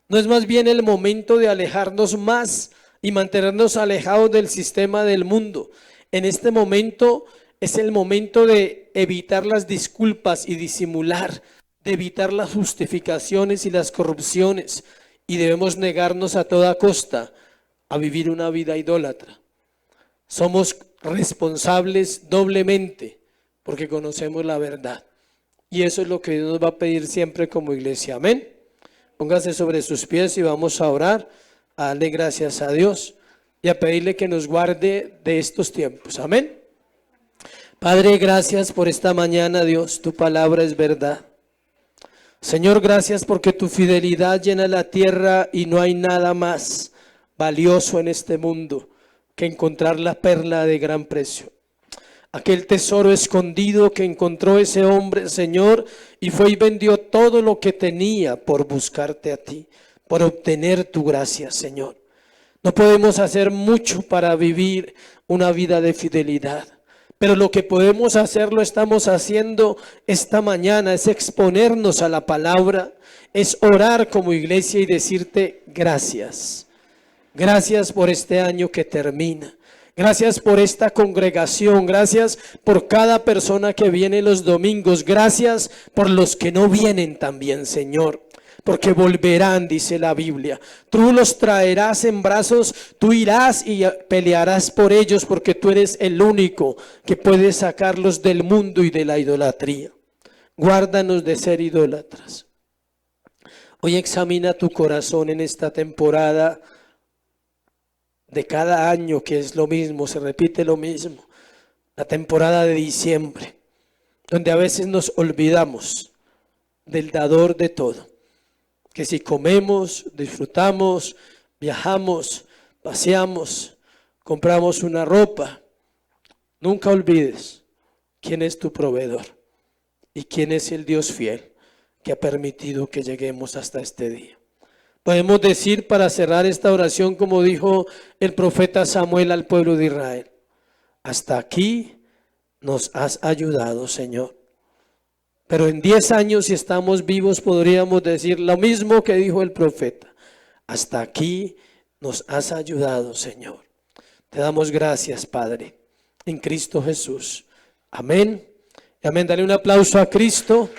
No es más bien el momento de alejarnos más y mantenernos alejados del sistema del mundo. En este momento es el momento de evitar las disculpas y disimular, de evitar las justificaciones y las corrupciones, y debemos negarnos a toda costa a vivir una vida idólatra. Somos responsables doblemente porque conocemos la verdad, y eso es lo que Dios nos va a pedir siempre como iglesia. Amén. Póngase sobre sus pies y vamos a orar, a darle gracias a Dios y a pedirle que nos guarde de estos tiempos. Amén. Padre, gracias por esta mañana, Dios, tu palabra es verdad. Señor, gracias porque tu fidelidad llena la tierra y no hay nada más valioso en este mundo que encontrar la perla de gran precio. Aquel tesoro escondido que encontró ese hombre, Señor, y fue y vendió todo lo que tenía por buscarte a ti, por obtener tu gracia, Señor. No podemos hacer mucho para vivir una vida de fidelidad, pero lo que podemos hacer lo estamos haciendo esta mañana, es exponernos a la palabra, es orar como iglesia y decirte gracias. Gracias por este año que termina. Gracias por esta congregación, gracias por cada persona que viene los domingos, gracias por los que no vienen también, Señor. Porque volverán, dice la Biblia. Tú los traerás en brazos, tú irás y pelearás por ellos, porque tú eres el único que puede sacarlos del mundo y de la idolatría. Guárdanos de ser idólatras. Hoy examina tu corazón en esta temporada de cada año, que es lo mismo, se repite lo mismo. La temporada de diciembre, donde a veces nos olvidamos del dador de todo. Que si comemos, disfrutamos, viajamos, paseamos, compramos una ropa, nunca olvides quién es tu proveedor y quién es el Dios fiel que ha permitido que lleguemos hasta este día. Podemos decir para cerrar esta oración como dijo el profeta Samuel al pueblo de Israel: hasta aquí nos has ayudado, Señor. Pero en 10 años, si estamos vivos, podríamos decir lo mismo que dijo el profeta: hasta aquí nos has ayudado, Señor. Te damos gracias, Padre, en Cristo Jesús. Amén Amén, dale un aplauso a Cristo.